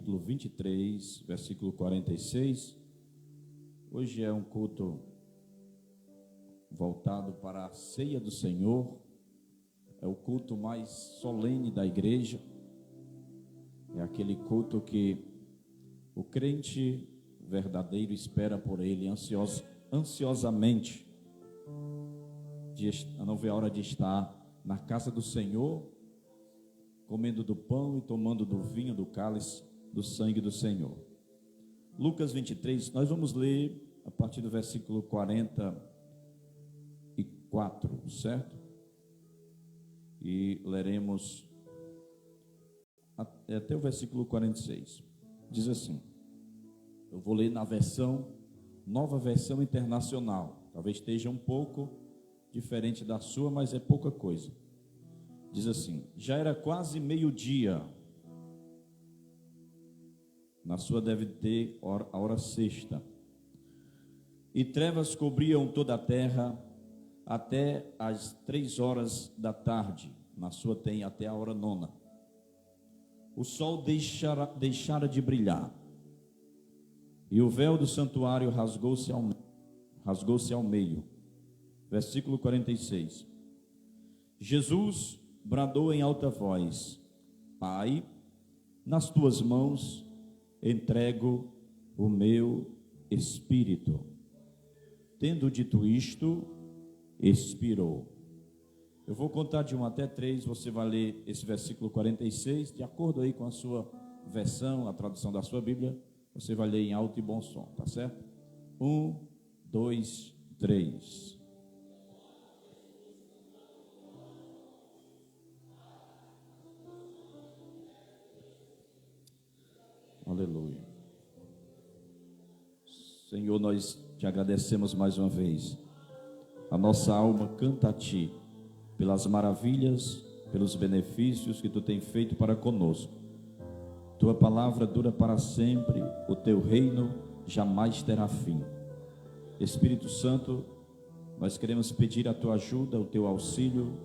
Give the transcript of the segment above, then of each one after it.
capítulo 23, versículo 46. Hoje é um culto voltado para a ceia do Senhor. É o culto mais solene da igreja. É aquele culto que o crente verdadeiro espera por ele ansiosamente. Não vê a hora de estar na casa do Senhor, comendo do pão e tomando do vinho, do cálice, do sangue do Senhor. Lucas 23, nós vamos ler a partir do versículo 44, certo? E leremos até o versículo 46. Diz assim, eu vou ler na nova versão internacional. Talvez esteja um pouco diferente da sua, mas é pouca coisa. Diz assim, já era quase meio-dia. Na sua deve ter a hora sexta. E trevas cobriam toda a terra até as 3 da tarde. Na sua tem até a hora 9. O sol deixara de brilhar. E o véu do santuário rasgou-se ao meio. Versículo 46. Jesus bradou em alta voz: Pai, nas tuas mãos entrego o meu espírito. Tendo dito isto, expirou. Eu vou contar de 1 até 3, você vai ler esse versículo 46, de acordo aí com a sua versão, a tradução da sua Bíblia, você vai ler em alto e bom som, tá certo? 1, 2, 3. Aleluia. Senhor, nós te agradecemos mais uma vez. A nossa alma canta a ti pelas maravilhas, pelos benefícios que tu tem feito para conosco. Tua palavra dura para sempre, o teu reino jamais terá fim. Espírito Santo, nós queremos pedir a tua ajuda, o teu auxílio,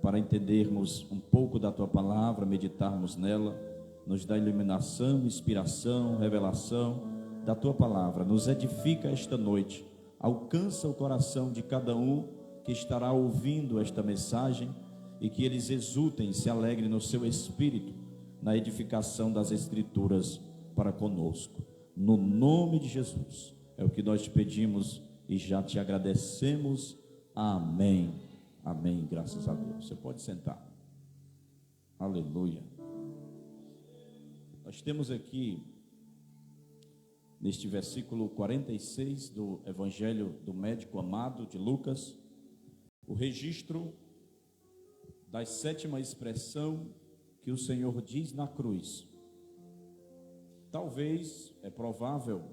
para entendermos um pouco da tua palavra, meditarmos nela. Nos dá iluminação, inspiração, revelação da tua palavra. Nos edifica esta noite. Alcança o coração de cada um que estará ouvindo esta mensagem e que eles exultem, se alegrem no seu espírito, na edificação das Escrituras para conosco. No nome de Jesus, é o que nós te pedimos e já te agradecemos. Amém. Amém. Graças a Deus. Você pode sentar. Aleluia. Nós temos aqui, neste versículo 46 do Evangelho do Médico Amado de Lucas, o registro da 7ª expressão que o Senhor diz na cruz. Talvez, é provável,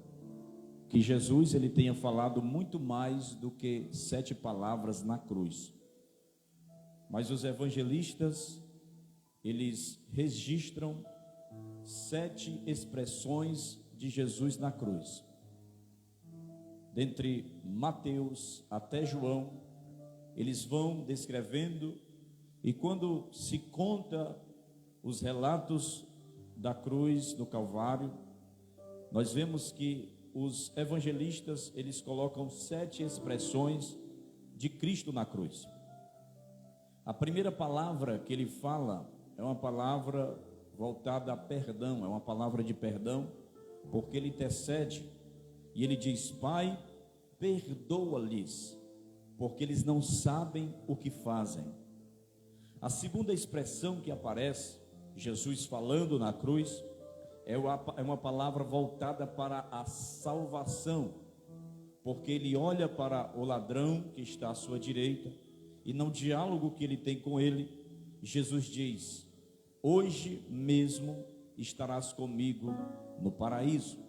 que Jesus ele tenha falado muito mais do que 7 palavras na cruz. Mas os evangelistas, eles registram 7 expressões de Jesus na cruz. Dentre Mateus até João, eles vão descrevendo, e quando se conta os relatos da cruz do Calvário, nós vemos que os evangelistas, eles colocam 7 expressões de Cristo na cruz. A primeira palavra que ele fala é uma palavra voltada a perdão, é uma palavra de perdão, porque ele intercede e ele diz: Pai, perdoa-lhes, porque eles não sabem o que fazem. A segunda expressão que aparece, Jesus falando na cruz, é uma palavra voltada para a salvação, porque ele olha para o ladrão que está à sua direita, e no diálogo que ele tem com ele, Jesus diz: hoje mesmo estarás comigo no paraíso.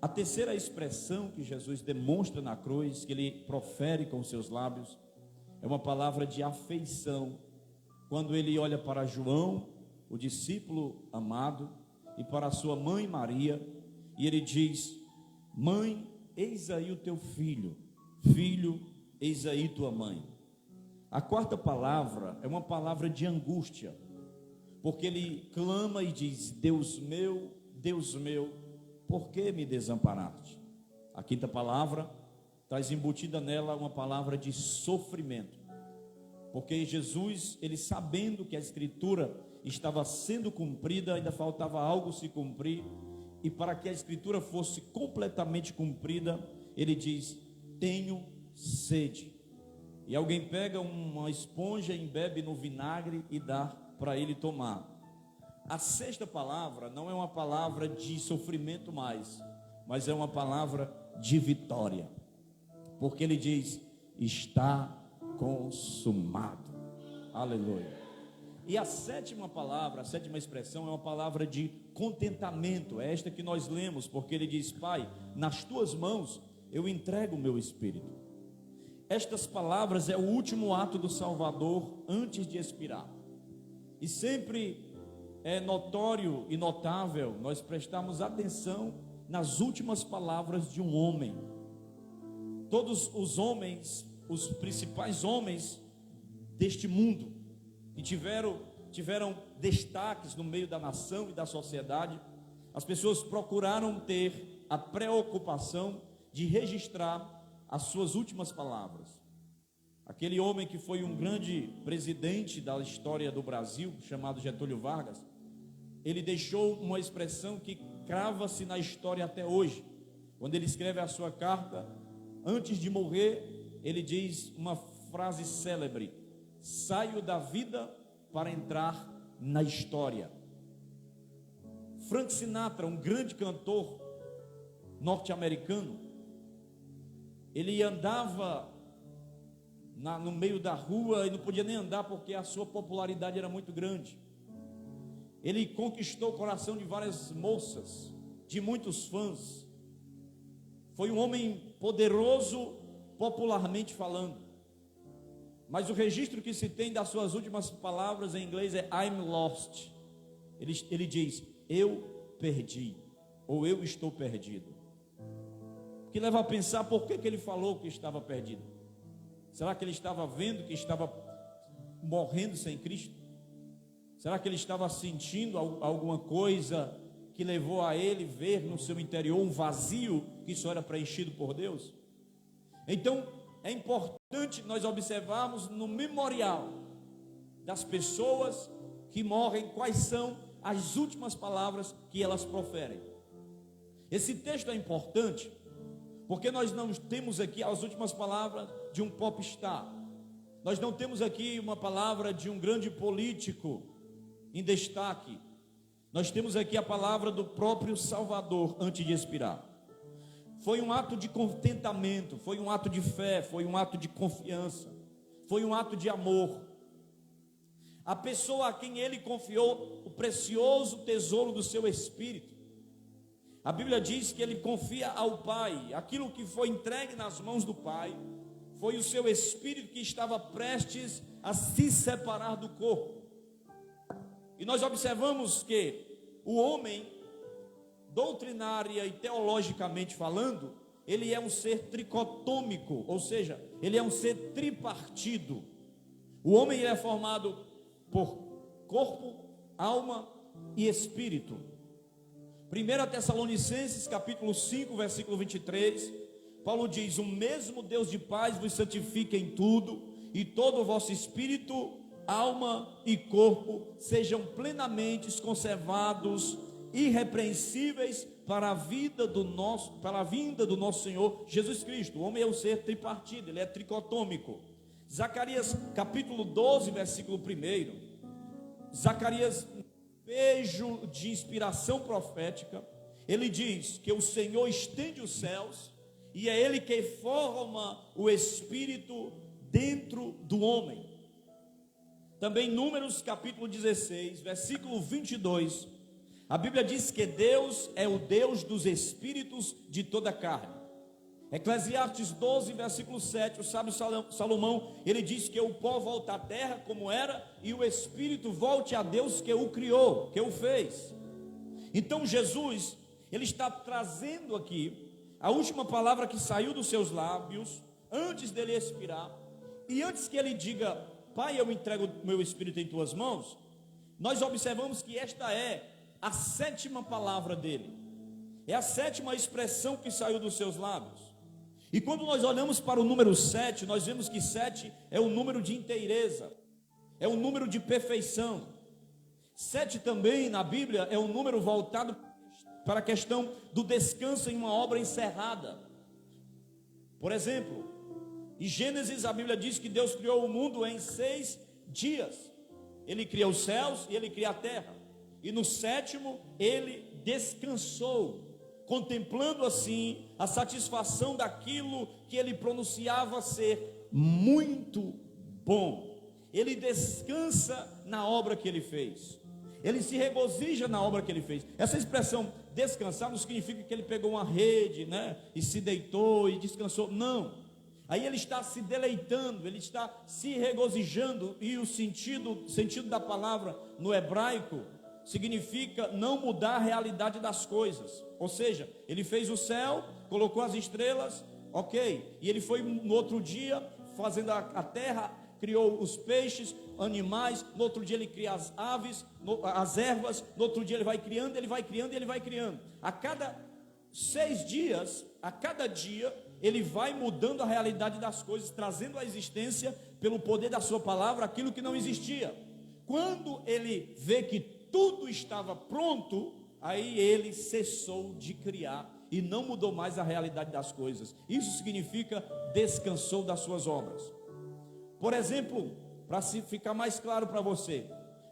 A terceira expressão que Jesus demonstra na cruz, que ele profere com seus lábios, é uma palavra de afeição, quando ele olha para João, o discípulo amado, e para sua mãe Maria, e ele diz: mãe, eis aí o teu filho, filho, eis aí tua mãe. A quarta palavra é uma palavra de angústia, porque ele clama e diz: Deus meu, por que me desamparaste? A quinta palavra traz embutida nela uma palavra de sofrimento, porque Jesus, ele sabendo que a Escritura estava sendo cumprida, ainda faltava algo se cumprir, e para que a Escritura fosse completamente cumprida, ele diz: tenho sede. E alguém pega uma esponja, embebe no vinagre e dá para ele tomar. A sexta palavra não é uma palavra de sofrimento mais, mas é uma palavra de vitória, porque ele diz: está consumado. Aleluia. E a sétima palavra, a sétima expressão é uma palavra de contentamento. É esta que nós lemos, porque ele diz: Pai, nas tuas mãos eu entrego o meu espírito. Estas palavras é o último ato do Salvador antes de expirar. E sempre é notório e notável nós prestarmos atenção nas últimas palavras de um homem. Todos os homens, os principais homens deste mundo, que tiveram destaques no meio da nação e da sociedade, as pessoas procuraram ter a preocupação de registrar as suas últimas palavras. Aquele homem que foi um grande presidente da história do Brasil, chamado Getúlio Vargas, ele deixou uma expressão que crava-se na história até hoje. Quando ele escreve a sua carta, antes de morrer, ele diz uma frase célebre: saio da vida para entrar na história. Frank Sinatra, um grande cantor norte-americano, ele andava no meio da rua e não podia nem andar porque a sua popularidade era muito grande. Ele conquistou o coração de várias moças, de muitos fãs. Foi um homem poderoso, popularmente falando. Mas o registro que se tem das suas últimas palavras em inglês é I'm lost. Ele diz: eu perdi, ou eu estou perdido. Que leva a pensar por que ele falou que estava perdido. Será que ele estava vendo que estava morrendo sem Cristo? Será que ele estava sentindo alguma coisa que levou a ele ver no seu interior um vazio que só era preenchido por Deus? Então é importante nós observarmos no memorial das pessoas que morrem quais são as últimas palavras que elas proferem. Esse texto é importante porque nós não temos aqui as últimas palavras de um popstar. Nós não temos aqui uma palavra de um grande político em destaque. Nós temos aqui a palavra do próprio Salvador antes de expirar. Foi um ato de contentamento, foi um ato de fé, foi um ato de confiança, foi um ato de amor. A pessoa a quem ele confiou o precioso tesouro do seu espírito. A Bíblia diz que ele confia ao Pai. Aquilo que foi entregue nas mãos do Pai foi o seu espírito que estava prestes a se separar do corpo. E nós observamos que o homem, doutrinária e teologicamente falando, ele é um ser tricotômico, ou seja, ele é um ser tripartido. O homem ele é formado por corpo, alma e espírito. 1 Tessalonicenses capítulo 5, versículo 23, Paulo diz: o mesmo Deus de paz vos santifique em tudo, e todo o vosso espírito, alma e corpo sejam plenamente conservados, irrepreensíveis para a vinda do nosso Senhor Jesus Cristo. O homem é um ser tripartido, ele é tricotômico. Zacarias capítulo 12, versículo 1, Zacarias, beijo de inspiração profética, ele diz que o Senhor estende os céus e é ele que forma o espírito dentro do homem. Também Números capítulo 16, versículo 22, a Bíblia diz que Deus é o Deus dos espíritos de toda a carne. Eclesiastes 12, versículo 7, o sábio Salomão, ele diz que o pó volta à terra como era, e o espírito volte a Deus que o criou, que o fez. Então Jesus, ele está trazendo aqui a última palavra que saiu dos seus lábios, antes dele expirar, e antes que ele diga: Pai, eu entrego meu espírito em tuas mãos, nós observamos que esta é a 7ª palavra dele, é a 7ª expressão que saiu dos seus lábios. E quando nós olhamos para o número 7, nós vemos que 7 é o número de inteireza, é o número de perfeição. 7 também na Bíblia é um número voltado para a questão do descanso em uma obra encerrada. Por exemplo, em Gênesis a Bíblia diz que Deus criou o mundo em 6 dias. Ele cria os céus e ele cria a terra. E no 7º ele descansou, contemplando assim a satisfação daquilo que ele pronunciava ser muito bom. Ele descansa na obra que ele fez. Ele se regozija na obra que ele fez. Essa expressão descansar não significa que ele pegou uma rede, né, e se deitou e descansou. Não. Aí ele está se deleitando, ele está se regozijando. E o sentido da palavra no hebraico significa não mudar a realidade das coisas. Ou seja, ele fez o céu, colocou as estrelas, ok. E ele foi no outro dia fazendo a terra, criou os peixes, animais. No outro dia ele cria as aves, as ervas. No outro dia ele vai criando, ele vai criando e ele vai criando. A cada 6 dias, a cada dia, ele vai mudando a realidade das coisas, trazendo à existência, pelo poder da sua palavra, aquilo que não existia. Quando ele vê que tudo estava pronto, aí ele cessou de criar e não mudou mais a realidade das coisas. Isso significa descansou das suas obras. Por exemplo, para ficar mais claro para você,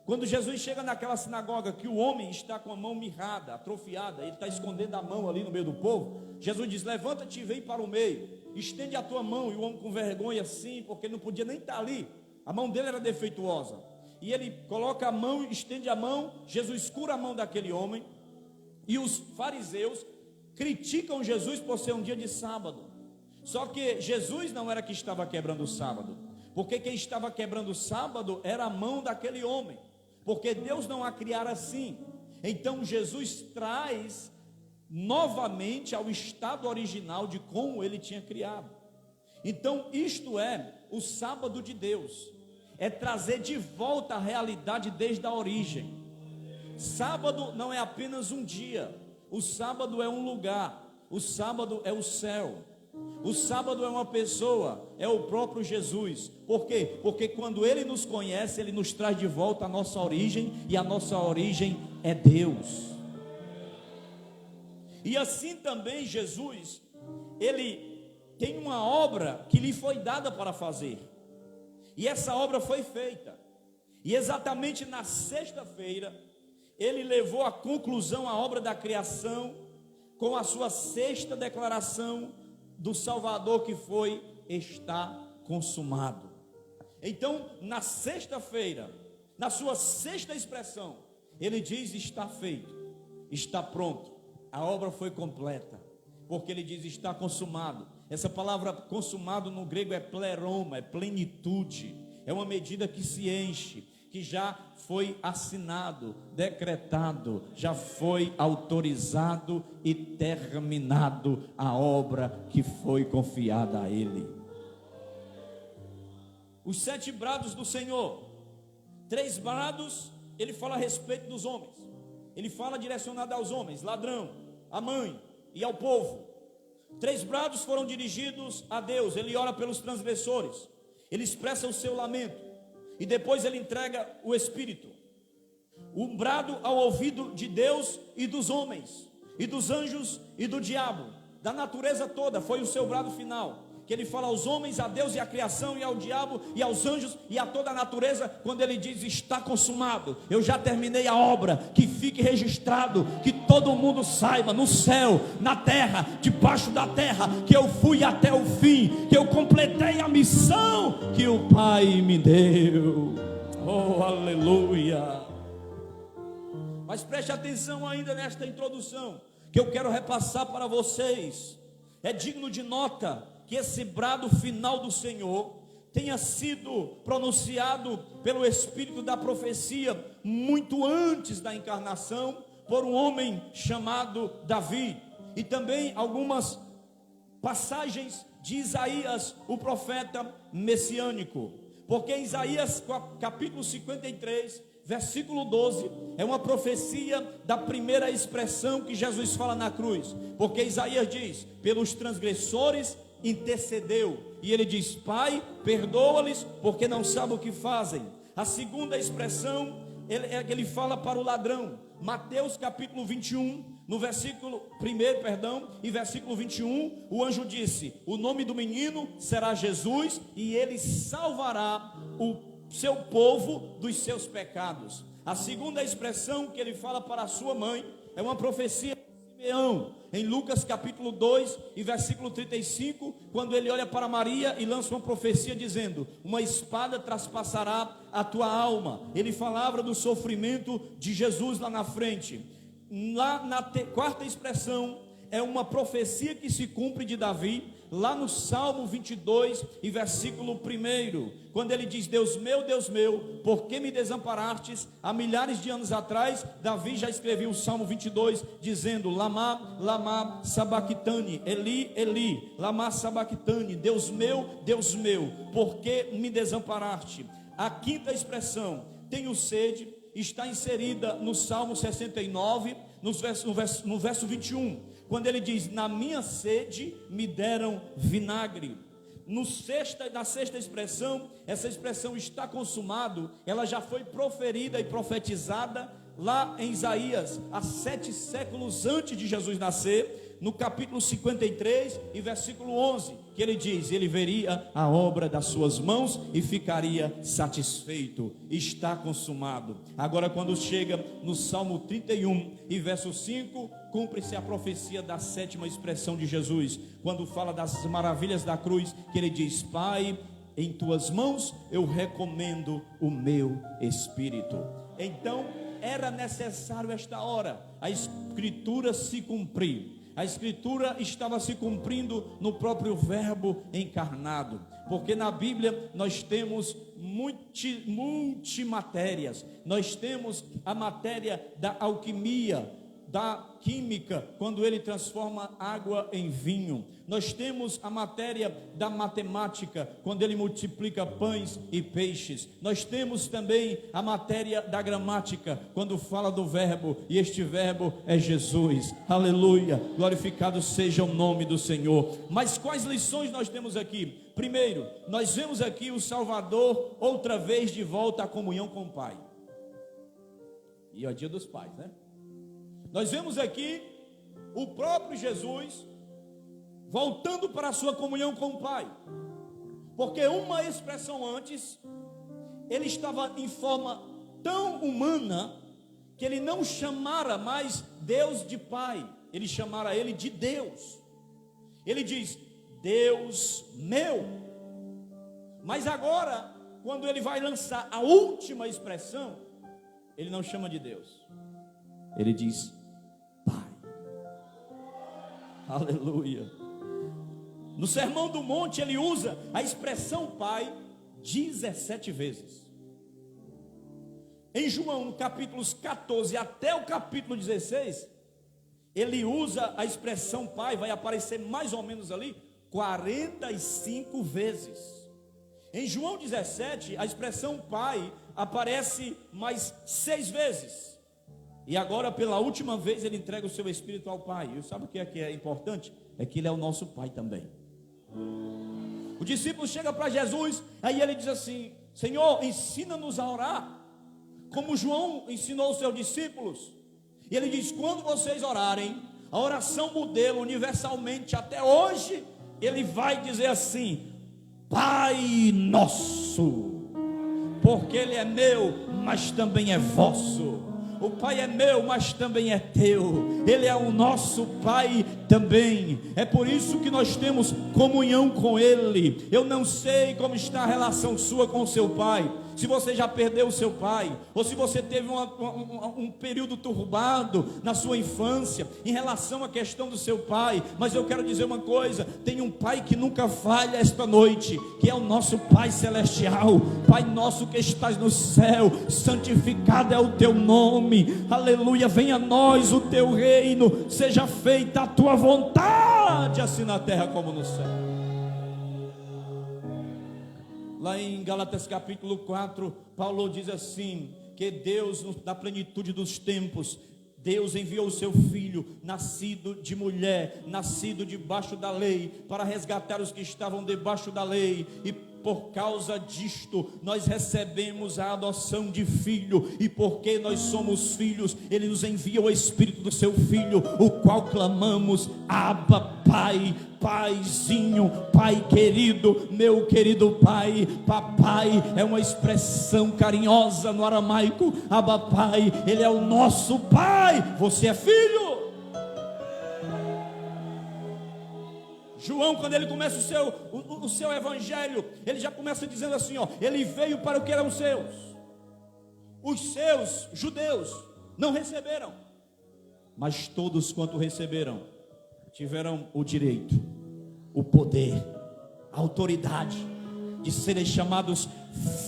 quando Jesus chega naquela sinagoga que o homem está com a mão mirrada, atrofiada, ele está escondendo a mão ali no meio do povo, Jesus diz: levanta-te e vem para o meio, estende a tua mão. E o homem com vergonha assim, porque ele não podia nem estar ali, a mão dele era defeituosa, e ele coloca a mão, estende a mão. Jesus cura a mão daquele homem, e os fariseus criticam Jesus por ser um dia de sábado. Só que Jesus não era que estava quebrando o sábado, porque quem estava quebrando o sábado era a mão daquele homem, porque Deus não a criara assim. Então Jesus traz novamente ao estado original de como ele tinha criado. Então isto é o sábado de Deus, é trazer de volta a realidade desde a origem. Sábado não é apenas um dia, o sábado é um lugar, o sábado é o céu, o sábado é uma pessoa, é o próprio Jesus. Por quê? Porque quando ele nos conhece, ele nos traz de volta a nossa origem, e a nossa origem é Deus. E assim também Jesus, ele tem uma obra que lhe foi dada para fazer, e essa obra foi feita, e exatamente na sexta-feira ele levou à conclusão a obra da criação com a sua 6ª declaração do Salvador, que foi: está consumado. Então, na sexta-feira, na sua 6ª expressão, ele diz: está feito, está pronto, a obra foi completa, porque ele diz: está consumado. Essa palavra consumado no grego é pleroma, é plenitude, é uma medida que se enche, que já foi assinado, decretado, já foi autorizado e terminado a obra que foi confiada a ele. Os 7 brados do Senhor, 3 brados, ele fala a respeito dos homens, ele fala direcionado aos homens, ladrão, à mãe e ao povo. 3 brados foram dirigidos a Deus, ele ora pelos transgressores, ele expressa o seu lamento, e depois ele entrega o Espírito. Um brado ao ouvido de Deus e dos homens, e dos anjos e do diabo, da natureza toda, foi o seu brado final, que ele fala aos homens, a Deus e à criação, e ao diabo e aos anjos e a toda a natureza, quando ele diz: está consumado, eu já terminei a obra. Que fique registrado, que todo mundo saiba, no céu, na terra, debaixo da terra, que eu fui até o fim, que eu completei a missão que o Pai me deu. Oh, aleluia! Mas preste atenção ainda nesta introdução, que eu quero repassar para vocês. É digno de nota que esse brado final do Senhor tenha sido pronunciado pelo Espírito da profecia muito antes da encarnação, por um homem chamado Davi, e também algumas passagens de Isaías, o profeta messiânico, porque em Isaías capítulo 53 versículo 12, é uma profecia da primeira expressão que Jesus fala na cruz, porque Isaías diz: pelos transgressores intercedeu, e ele diz: Pai, perdoa-lhes, porque não sabem o que fazem. A segunda expressão, ele fala para o ladrão, Mateus capítulo 21, no versículo 1, e versículo 21, o anjo disse: o nome do menino será Jesus, e ele salvará o seu povo dos seus pecados. A segunda expressão que ele fala para a sua mãe é uma profecia de Simeão, em Lucas capítulo 2 e versículo 35, quando ele olha para Maria e lança uma profecia dizendo: uma espada traspassará a tua alma. Ele falava do sofrimento de Jesus lá na frente. Lá na quarta expressão é uma profecia que se cumpre de Davi, lá no Salmo 22 e versículo 1, quando ele diz: Deus meu, por que me desamparastes? Há milhares de anos atrás, Davi já escreveu o Salmo 22, dizendo: Lama, lama, sabachthani, Eli, Eli, lama, sabachthani, Deus meu, por que me desamparaste? A quinta expressão, tenho sede, está inserida no Salmo 69, no verso 21, quando ele diz: na minha sede me deram vinagre. Na sexta expressão, essa expressão está consumado, ela já foi proferida e profetizada lá em Isaías, há 7 séculos antes de Jesus nascer, no capítulo 53 e versículo 11, que ele diz: ele veria a obra das suas mãos e ficaria satisfeito, está consumado. Agora, quando chega no Salmo 31 e verso 5, cumpre-se a profecia da sétima expressão de Jesus, quando fala das maravilhas da cruz, que ele diz: Pai, em tuas mãos eu recomendo o meu espírito. Então era necessário esta hora a escritura se cumprir. A escritura estava se cumprindo no próprio verbo encarnado, porque na Bíblia nós temos multimatérias. Nós temos a matéria da alquimia, da química, quando ele transforma água em vinho. Nós temos a matéria da matemática, quando ele multiplica pães e peixes. Nós temos também a matéria da gramática, quando fala do verbo, e este verbo é Jesus. Aleluia, glorificado seja o nome do Senhor. Mas quais lições nós temos aqui? Primeiro, nós vemos aqui o Salvador outra vez de volta à comunhão com o Pai. E é o dia dos pais, né? Nós vemos aqui o próprio Jesus voltando para a sua comunhão com o Pai, porque uma expressão antes, ele estava em forma tão humana, que ele não chamara mais Deus de Pai, ele chamara ele de Deus. Ele diz: Deus meu. Mas agora, quando ele vai lançar a última expressão, ele não chama de Deus, ele diz Pai. Aleluia. No Sermão do Monte ele usa a expressão Pai 17 vezes. Em João, no capítulos 14 até o capítulo 16, ele usa a expressão Pai, vai aparecer mais ou menos ali 45 vezes. Em João 17, a expressão Pai aparece mais 6 vezes. E agora, pela última vez, ele entrega o seu Espírito ao Pai. E sabe o que é importante? É que ele é o nosso Pai também. O discípulo chega para Jesus, aí ele diz assim: Senhor, ensina-nos a orar, como João ensinou os seus discípulos. E ele diz: quando vocês orarem, a oração modelo universalmente até hoje, ele vai dizer assim: Pai nosso, porque ele é meu, mas também é vosso. O Pai é meu, mas também é teu. Ele é o nosso Pai também. É por isso que nós temos comunhão com Ele. Eu não sei como está a relação sua com o seu pai, se você já perdeu o seu pai, ou se você teve um período turbado na sua infância em relação à questão do seu pai. Mas eu quero dizer uma coisa: tem um Pai que nunca falha esta noite, que é o nosso Pai celestial. Pai nosso que estás no céu, santificado é o teu nome. Aleluia, venha a nós o teu reino, seja feita a tua vontade, assim na terra como no céu. Lá em Gálatas capítulo 4, Paulo diz assim, que Deus, na plenitude dos tempos, Deus enviou o seu Filho, nascido de mulher, nascido debaixo da lei, para resgatar os que estavam debaixo da lei, e por causa disto, nós recebemos a adoção de filho, e porque nós somos filhos, Ele nos envia o Espírito do seu Filho, o qual clamamos: Abba, Pai. Paizinho, Pai querido, meu querido Pai. Papai é uma expressão carinhosa no aramaico. Abba, Pai, Ele é o nosso Pai. Você é filho. João, quando ele começa o seu evangelho, ele já começa dizendo assim, ó: Ele veio para o que eram seus. Os seus judeus não receberam, mas todos quanto receberam tiveram o direito, o poder, a autoridade de serem chamados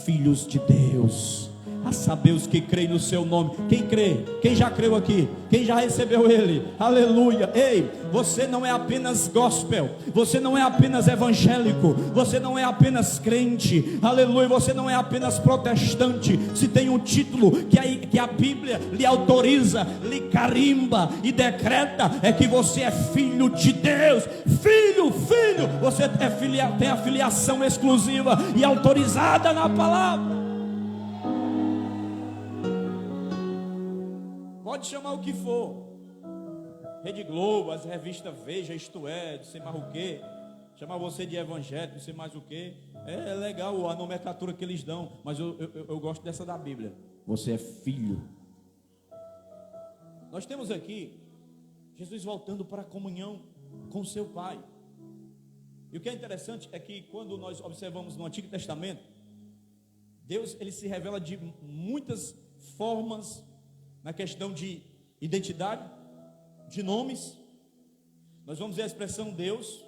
filhos de Deus, a saber, os que creem no seu nome. Quem crê? Quem já creu aqui? Quem já recebeu Ele? Aleluia. Ei, você não é apenas gospel, você não é apenas evangélico, você não é apenas crente, aleluia, você não é apenas protestante. Se tem um título que a Bíblia lhe autoriza, lhe carimba e decreta, é que você é filho de Deus. Filho, você tem a filiação exclusiva e autorizada na palavra. Pode chamar o que for, Rede Globo, as revistas Veja, Isto É, não sei mais o que, chamar você de evangélico, não sei mais o que. É legal a nomenclatura que eles dão, mas eu gosto dessa da Bíblia. Você é filho. Nós temos aqui Jesus voltando para a comunhão com o seu Pai. E o que é interessante é que quando nós observamos no Antigo Testamento, Deus, ele se revela de muitas formas na questão de identidade, de nomes. Nós vamos ver a expressão Deus.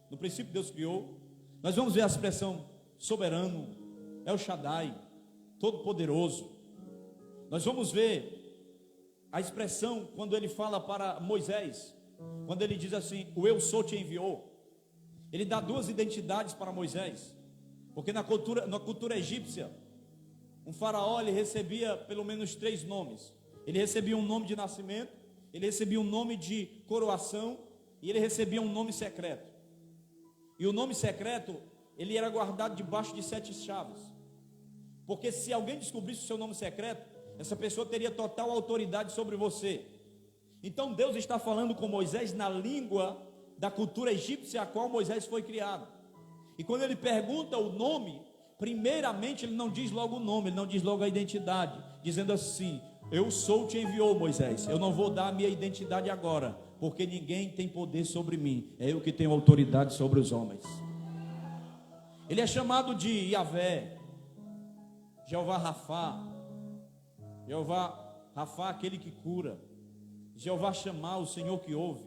No princípio Deus criou. Nós vamos ver a expressão soberano, El Shaddai, todo poderoso. Nós vamos ver a expressão quando ele fala para Moisés, quando ele diz assim: o eu sou te enviou. Ele dá duas identidades para Moisés, porque na cultura egípcia, um faraó, ele recebia pelo menos 3 nomes. Ele recebia um nome de nascimento, ele recebia um nome de coroação, e ele recebia um nome secreto. E o nome secreto, ele era guardado debaixo de 7 chaves, porque se alguém descobrisse o seu nome secreto, essa pessoa teria total autoridade sobre você. Então Deus está falando com Moisés na língua da cultura egípcia a qual Moisés foi criado. E quando ele pergunta o nome, primeiramente ele não diz logo o nome, ele não diz logo a identidade, dizendo assim: eu sou te enviou, Moisés. Eu não vou dar a minha identidade agora, porque ninguém tem poder sobre mim, é eu que tenho autoridade sobre os homens. Ele é chamado de Yahvé, Jeová Rafá, aquele que cura, Jeová Shammá, o Senhor que ouve.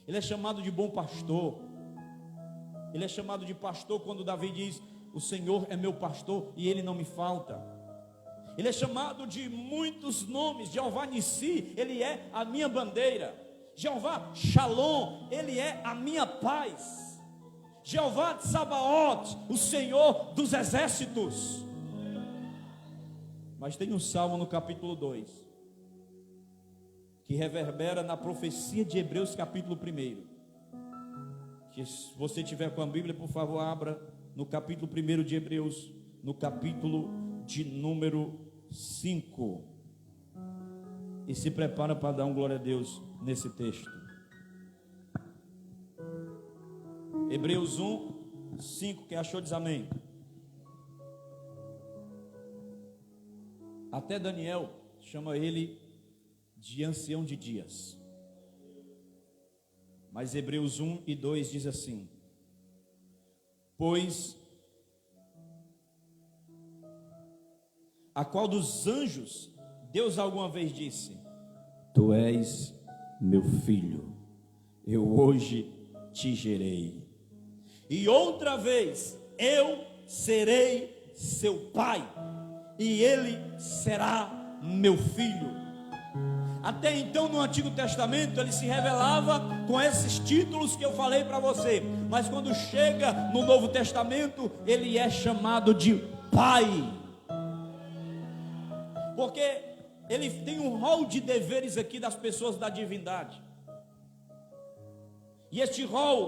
Ele é chamado de bom pastor. Ele é chamado de pastor quando Davi diz: o Senhor é meu pastor e ele não me falta. Ele é chamado de muitos nomes. Jeová Nissi, ele é a minha bandeira. Jeová Shalom, ele é a minha paz. Jeová Tsabaoth, o Senhor dos exércitos. Mas tem um salmo no capítulo 2 que reverbera na profecia de Hebreus capítulo 1. Que se você tiver com a Bíblia, por favor, abra no capítulo 1 de Hebreus, no capítulo de número 5, e se prepara para dar um glória a Deus nesse texto. Hebreus 1, 5, quem achou diz amém. Até Daniel chama ele de ancião de dias. Mas Hebreus 1 e 2 diz assim: pois a qual dos anjos Deus alguma vez disse: tu és meu filho, eu hoje te gerei. E outra vez: eu serei seu pai, e ele será meu filho. Até então no Antigo Testamento ele se revelava com esses títulos que eu falei para você, mas quando chega no Novo Testamento ele é chamado de pai. Porque ele tem um rol de deveres aqui das pessoas da divindade. E este rol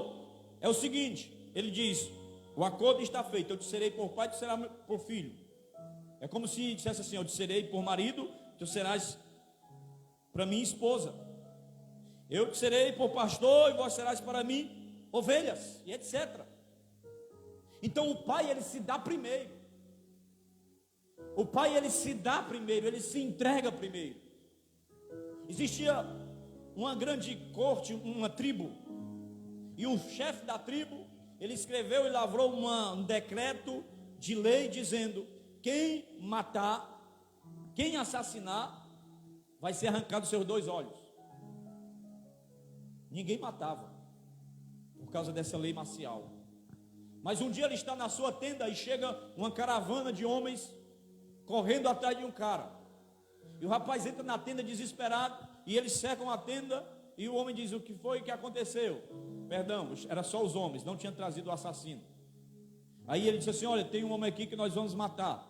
é o seguinte: ele diz: o acordo está feito, eu te serei por pai, tu serás por filho. É como se dissesse assim: eu te serei por marido, tu serás para mim esposa. Eu te serei por pastor, e vós serás para mim ovelhas, e etc. Então o pai, ele se dá primeiro. O pai, ele se dá primeiro, ele se entrega primeiro. Existia uma grande corte, uma tribo, e o chefe da tribo, ele escreveu e lavrou um decreto de lei dizendo: quem matar, quem assassinar, vai ser arrancado seus 2 olhos. Ninguém matava por causa dessa lei marcial. Mas um dia ele está na sua tenda e chega uma caravana de homens correndo atrás de um cara. E o rapaz entra na tenda desesperado, e eles cercam a tenda, e o homem diz: o que foi que aconteceu? Perdão, era só os homens, não tinha trazido o assassino. Aí ele disse assim: olha, tem um homem aqui que nós vamos matar,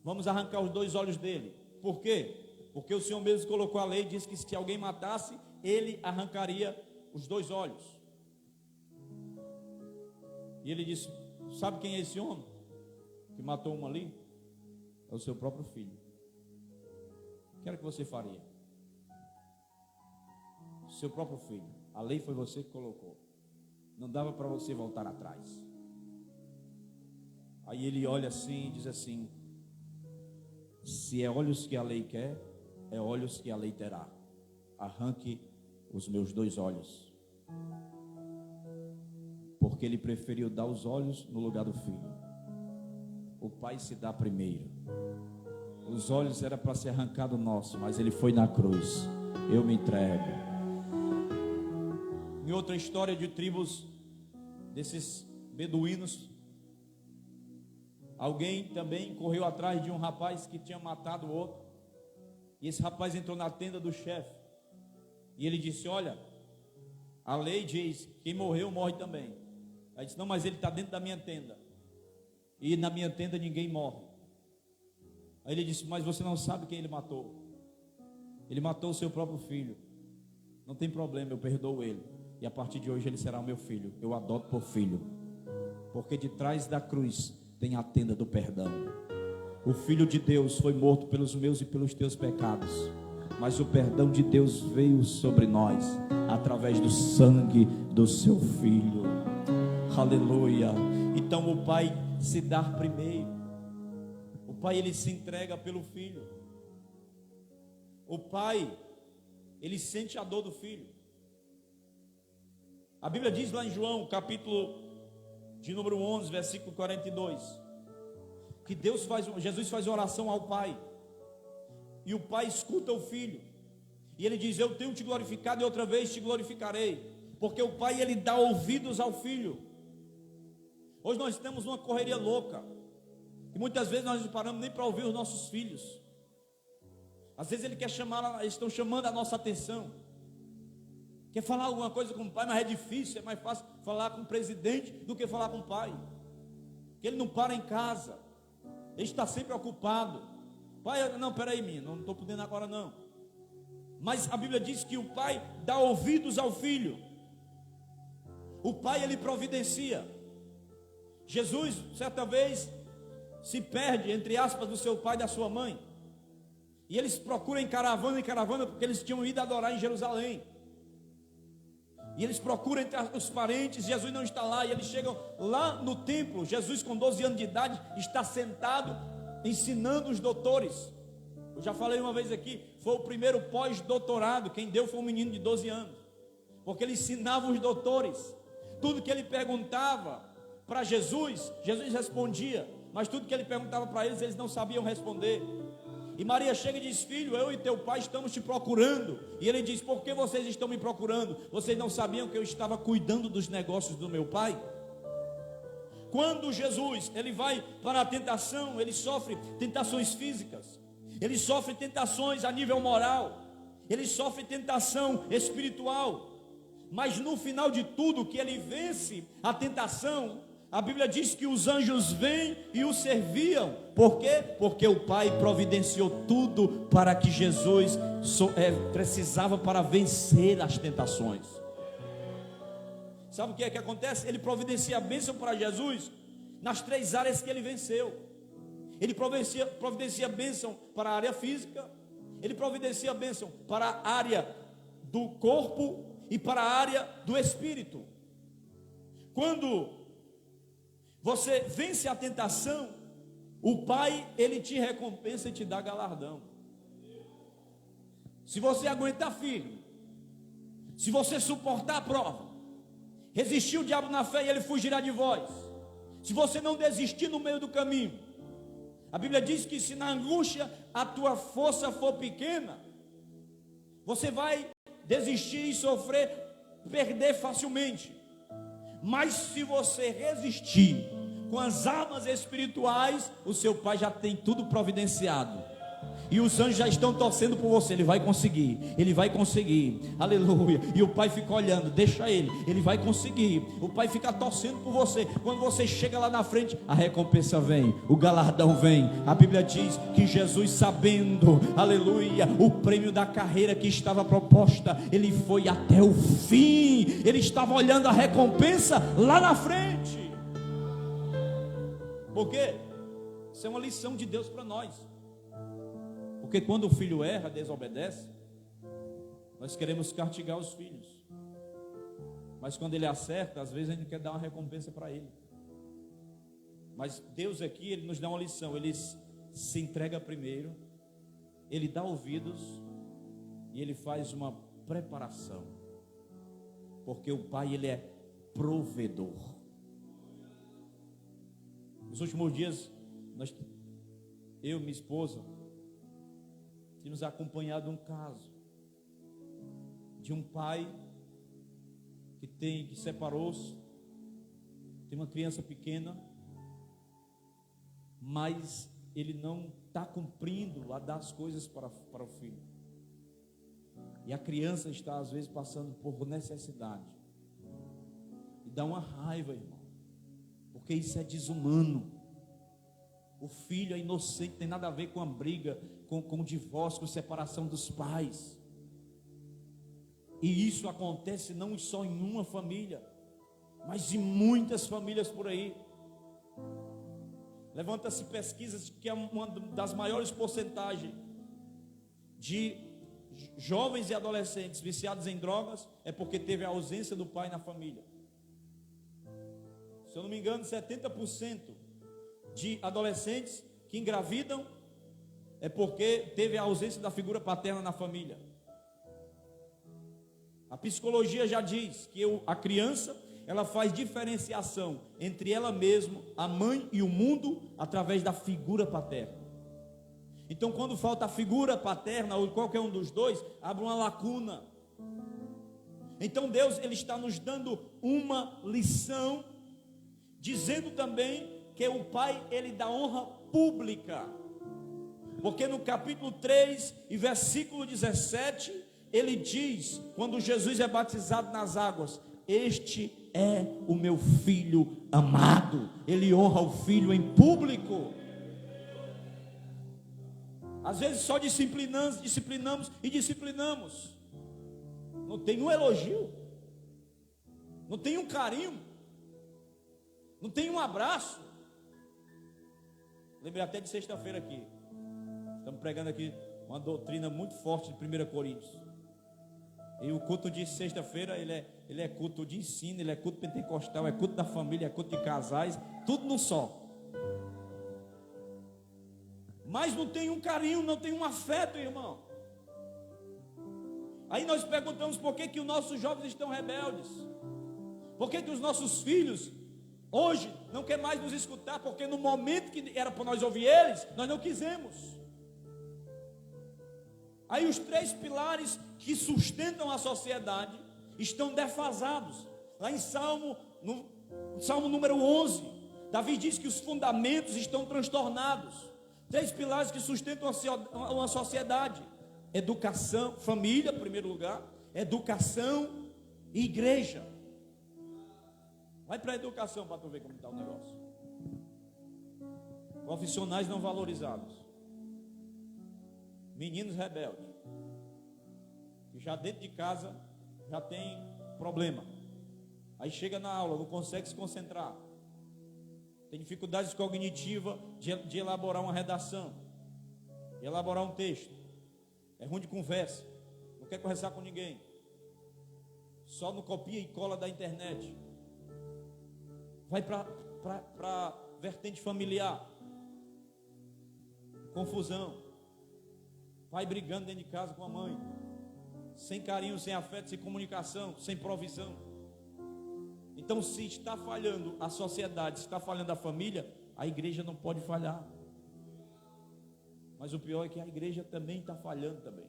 vamos arrancar os 2 olhos dele. Por quê? Porque o Senhor mesmo colocou a lei e disse que se alguém matasse, ele arrancaria os 2 olhos. E ele disse: sabe quem é esse homem que matou um ali? É o seu próprio filho. O que era que você faria? O seu próprio filho. A lei foi você que colocou. Não dava para você voltar atrás. Aí ele olha assim e diz assim: se é olhos que a lei quer, é olhos que a lei terá. Arranque os meus 2 olhos. Porque ele preferiu dar os olhos no lugar do filho. O pai se dá primeiro. Os olhos era para ser arrancado nosso, mas ele foi na cruz. Eu me entrego. Em outra história de tribos desses beduínos, alguém também correu atrás de um rapaz que tinha matado o outro. E esse rapaz entrou na tenda do chefe. E ele disse: olha, a lei diz, quem morreu morre também. Aí disse: não, mas ele está dentro da minha tenda, e na minha tenda ninguém morre. Aí ele disse: mas você não sabe quem ele matou. Ele matou o seu próprio filho. Não tem problema, eu perdoo ele, e a partir de hoje ele será o meu filho. Eu adoto por filho, porque de trás da cruz tem a tenda do perdão. O Filho de Deus foi morto pelos meus e pelos teus pecados, mas o perdão de Deus veio sobre nós através do sangue do seu Filho. Aleluia. Então o pai se dá primeiro. O pai, ele se entrega pelo filho. O pai, ele sente a dor do filho. A Bíblia diz lá em João, capítulo de número 11, versículo 42, que Jesus faz oração ao pai, e o pai escuta o filho, e ele diz: eu tenho te glorificado e outra vez te glorificarei. Porque o pai, ele dá ouvidos ao filho. Hoje nós temos uma correria louca, e muitas vezes nós não paramos nem para ouvir os nossos filhos. Às vezes eles estão chamando a nossa atenção, quer falar alguma coisa com o pai, mas é difícil, é mais fácil falar com o presidente do que falar com o pai, porque ele não para em casa, ele está sempre ocupado. Pai, não, peraí, minha, não estou podendo agora não. Mas a Bíblia diz que o pai dá ouvidos ao filho. O pai, ele providencia. Jesus, certa vez, se perde, entre aspas, do seu pai e da sua mãe, e eles procuram em caravana, porque eles tinham ido adorar em Jerusalém. E eles procuram entre os parentes, Jesus não está lá, e eles chegam lá no templo. Jesus, com 12 anos de idade, está sentado ensinando os doutores. Eu já falei uma vez aqui, foi o primeiro pós-doutorado, quem deu foi um menino de 12 anos, porque ele ensinava os doutores. Tudo que ele perguntava para Jesus, Jesus respondia, mas tudo que ele perguntava para eles, eles não sabiam responder. E Maria chega e diz: filho, eu e teu pai estamos te procurando. E ele diz: por que vocês estão me procurando? Vocês não sabiam que eu estava cuidando dos negócios do meu pai? Quando Jesus, ele vai para a tentação, ele sofre tentações físicas, ele sofre tentações a nível moral, ele sofre tentação espiritual, mas no final de tudo, que ele vence a tentação, a Bíblia diz que os anjos vêm e o serviam. Por quê? Porque o Pai providenciou tudo para que Jesus precisava para vencer as tentações. Sabe o que é que acontece? Ele providencia a bênção para Jesus nas 3 áreas que ele venceu. Ele providencia a bênção para a área física, ele providencia a bênção para a área do corpo e para a área do espírito. Quando você vence a tentação, o Pai, ele te recompensa e te dá galardão. Se você aguentar firme, se você suportar a prova, resistir o diabo na fé e ele fugirá de vós. Se você não desistir no meio do caminho, a Bíblia diz que se na angústia a tua força for pequena, você vai desistir e sofrer, perder facilmente. Mas se você resistir com as armas espirituais, o seu Pai já tem tudo providenciado. E os anjos já estão torcendo por você. Ele vai conseguir, aleluia. E o Pai fica olhando, deixa ele vai conseguir. O Pai fica torcendo por você. Quando você chega lá na frente, a recompensa vem, o galardão vem. A Bíblia diz que Jesus, sabendo, aleluia, o prêmio da carreira que estava proposta, ele foi até o fim. Ele estava olhando a recompensa lá na frente. Por quê? Isso é uma lição de Deus para nós. Porque quando o filho erra, desobedece, nós queremos castigar os filhos. Mas quando ele acerta, às vezes a gente quer dar uma recompensa para ele. Mas Deus aqui, ele nos dá uma lição. Ele se entrega primeiro, ele dá ouvidos e ele faz uma preparação. Porque o Pai, ele é provedor. Nos últimos dias, eu e minha esposa tínhamos acompanhado um caso de um pai que separou-se, tem uma criança pequena, mas ele não está cumprindo a dar as coisas para o filho, e a criança está às vezes passando por necessidade, e dá uma raiva, irmão, porque isso é desumano. O filho é inocente, tem nada a ver com a briga, com o divórcio, com a separação dos pais. E isso acontece não só em uma família, mas em muitas famílias por aí. Levanta-se pesquisas que é uma das maiores porcentagens de jovens e adolescentes viciados em drogas é porque teve a ausência do pai na família. Se eu não me engano, 70% de adolescentes que engravidam é porque teve a ausência da figura paterna na família. A psicologia já diz que a criança, ela faz diferenciação entre ela mesma, a mãe e o mundo através da figura paterna. Então, quando falta a figura paterna ou qualquer um dos dois, abre uma lacuna. Então Deus, ele está nos dando uma lição, dizendo também que o Pai, ele dá honra pública. Porque no capítulo 3 e versículo 17, ele diz, quando Jesus é batizado nas águas: este é o meu filho amado. Ele honra o filho em público. Às vezes só disciplinamos. Não tem um elogio, não tem um carinho, não tem um abraço. Lembrei até de sexta-feira aqui. Estamos pregando aqui uma doutrina muito forte de 1 Coríntios. E o culto de sexta-feira, ele é culto de ensino, ele é culto pentecostal, é culto da família, é culto de casais, tudo num só. Mas não tem um carinho, não tem um afeto, irmão. Aí nós perguntamos por que os nossos jovens estão rebeldes. Por que os nossos filhos hoje não querem mais nos escutar? Porque no momento que era para nós ouvir eles, nós não quisemos. Aí os 3 pilares que sustentam a sociedade estão defasados. Lá em Salmo número 11, Davi diz que os fundamentos estão transtornados. 3 pilares que sustentam uma sociedade: educação, família, em primeiro lugar, educação e igreja. Vai para a educação para tu ver como está o negócio. Profissionais não valorizados. Meninos rebeldes. Que já dentro de casa já tem problema. Aí chega na aula, não consegue se concentrar. Tem dificuldades cognitivas de elaborar uma redação, de elaborar um texto. É ruim de conversa. Não quer conversar com ninguém. Só no copia e cola da internet. Vai para vertente familiar. Confusão. Pai brigando dentro de casa com a mãe. Sem carinho, sem afeto, sem comunicação, sem provisão. Então, se está falhando a sociedade, se está falhando a família, a igreja não pode falhar. Mas o pior é que a igreja também está falhando também.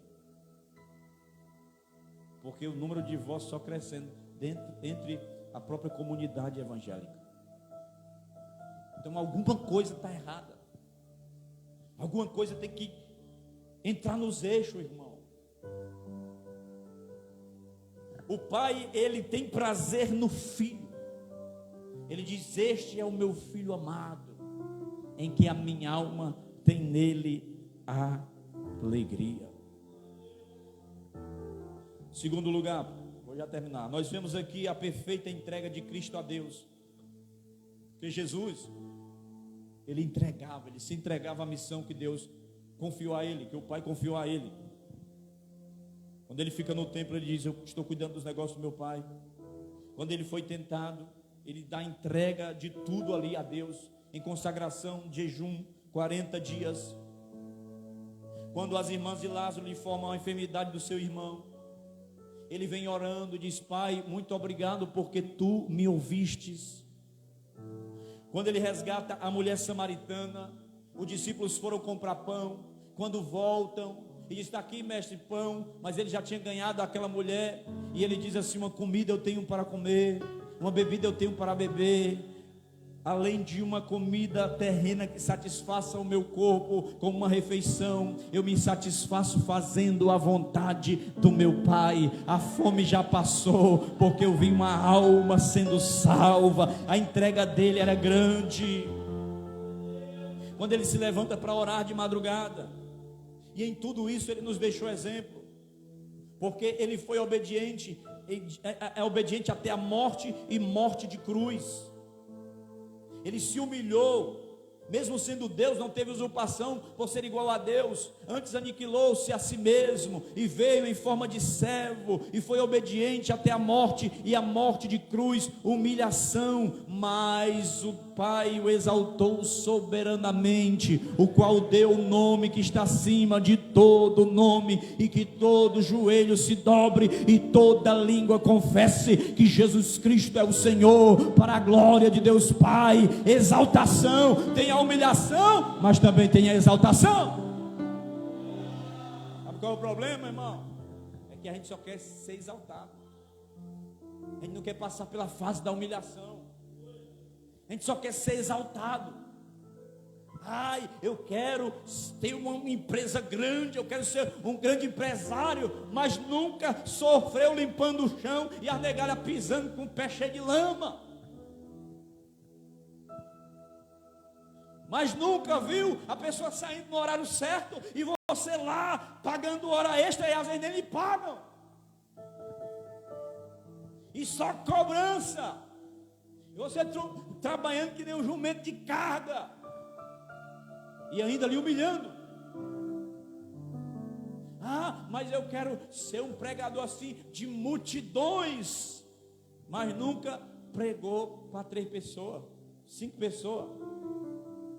Porque o número de divórcios só crescendo entre a própria comunidade evangélica. Então alguma coisa está errada. Alguma coisa tem que entrar nos eixos, irmão. O pai, ele tem prazer no filho. Ele diz: este é o meu filho amado, em que a minha alma tem nele a alegria. Segundo lugar, vou já terminar. Nós vemos aqui a perfeita entrega de Cristo a Deus. Porque Jesus, ele se entregava à missão que Deus confiou a ele, que o Pai confiou a ele. Quando ele fica no templo, ele diz: eu estou cuidando dos negócios do meu Pai. Quando ele foi tentado, ele dá entrega de tudo ali a Deus, em consagração, jejum, 40 dias. Quando as irmãs de Lázaro lhe informam a enfermidade do seu irmão, ele vem orando e diz: Pai, muito obrigado porque tu me ouvistes. Quando ele resgata a mulher samaritana, os discípulos foram comprar pão. Quando voltam, e está aqui, mestre, pão. Mas ele já tinha ganhado aquela mulher. E ele diz assim: uma comida eu tenho para comer, uma bebida eu tenho para beber. Além de uma comida terrena que satisfaça o meu corpo com uma refeição, eu me satisfaço fazendo a vontade do meu Pai. A fome já passou, porque eu vi uma alma sendo salva. A entrega dele era grande. Quando ele se levanta para orar de madrugada, e em tudo isso ele nos deixou exemplo, porque ele foi obediente, é obediente até a morte, e morte de cruz. Ele se humilhou, mesmo sendo Deus, não teve usurpação por ser igual a Deus. Antes aniquilou-se a si mesmo e veio em forma de servo e foi obediente até a morte, e a morte de cruz, humilhação. Mas o Pai o exaltou soberanamente, o qual deu o nome que está acima de todo nome, e que todo joelho se dobre e toda língua confesse que Jesus Cristo é o Senhor, para a glória de Deus Pai. Exaltação, tem a humilhação, mas também tem a exaltação. Sabe qual é o problema, irmão? É que a gente só quer ser exaltado. A gente não quer passar pela fase da humilhação. A gente só quer ser exaltado. Ai, eu quero ter uma empresa grande, eu quero ser um grande empresário, mas nunca sofreu limpando o chão e a negada pisando com o pé cheio de lama. Mas nunca viu a pessoa saindo no horário certo e você lá pagando hora extra, e às vezes nem lhe pagam. E só cobrança. E você trabalhando que nem um jumento de carga, e ainda lhe humilhando. Ah, mas eu quero ser um pregador assim de multidões, mas nunca pregou para 3 pessoas, 5 pessoas,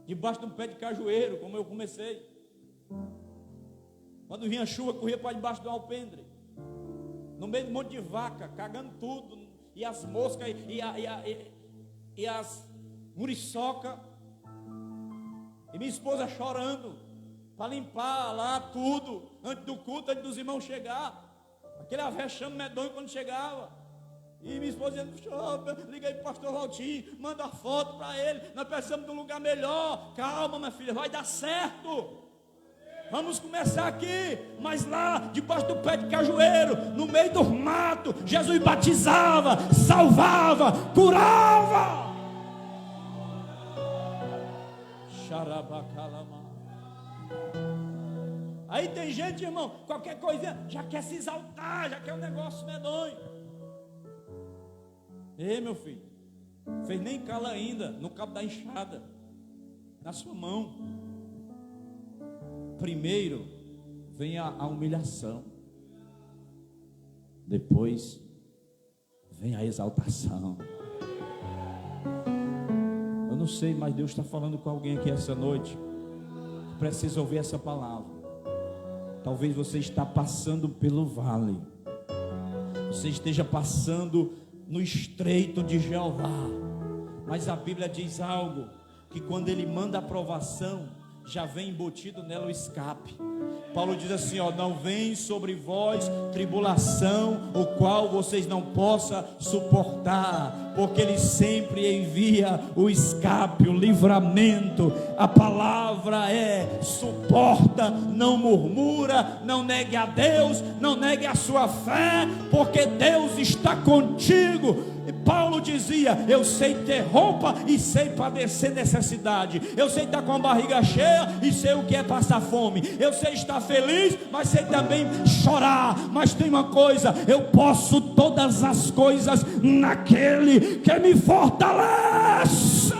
debaixo de um pé de cajueiro, como eu comecei. Quando vinha chuva, corria para debaixo do alpendre, no meio de um monte de vaca, cagando tudo, e as moscas e as muriçoca, e minha esposa chorando para limpar lá tudo antes do culto, antes dos irmãos chegar. Aquele avexame medonho quando chegava. E minha esposa dizendo: liga aí para o pastor Valtinho, manda a foto para ele, nós precisamos de um lugar melhor. Calma, minha filha, vai dar certo. Vamos começar aqui, mas lá, debaixo do pé de cajueiro, no meio do mato, Jesus batizava, salvava, curava. Aí tem gente, irmão, qualquer coisinha já quer se exaltar, já quer um negócio medonho. Ei, meu filho, fez nem cala ainda no cabo da enxada, na sua mão. Primeiro vem a humilhação, depois vem a exaltação. Eu não sei, mas Deus está falando com alguém aqui essa noite, precisa ouvir essa palavra. Talvez você está passando pelo vale, você esteja passando no estreito de Jeová, mas a Bíblia diz algo, que quando Ele manda a provação, já vem embutido nela o escape. Paulo diz assim, ó: não vem sobre vós tribulação, o qual vocês não possam suportar, porque Ele sempre envia o escape, o livramento. A palavra é: suporta, não murmura, não negue a Deus, não negue a sua fé, porque Deus está contigo. E Paulo dizia: eu sei ter roupa e sei padecer necessidade, eu sei estar com a barriga cheia e sei o que é passar fome, eu sei estar feliz, mas sei também chorar. Mas tem uma coisa: eu posso todas as coisas naquele que me fortalece.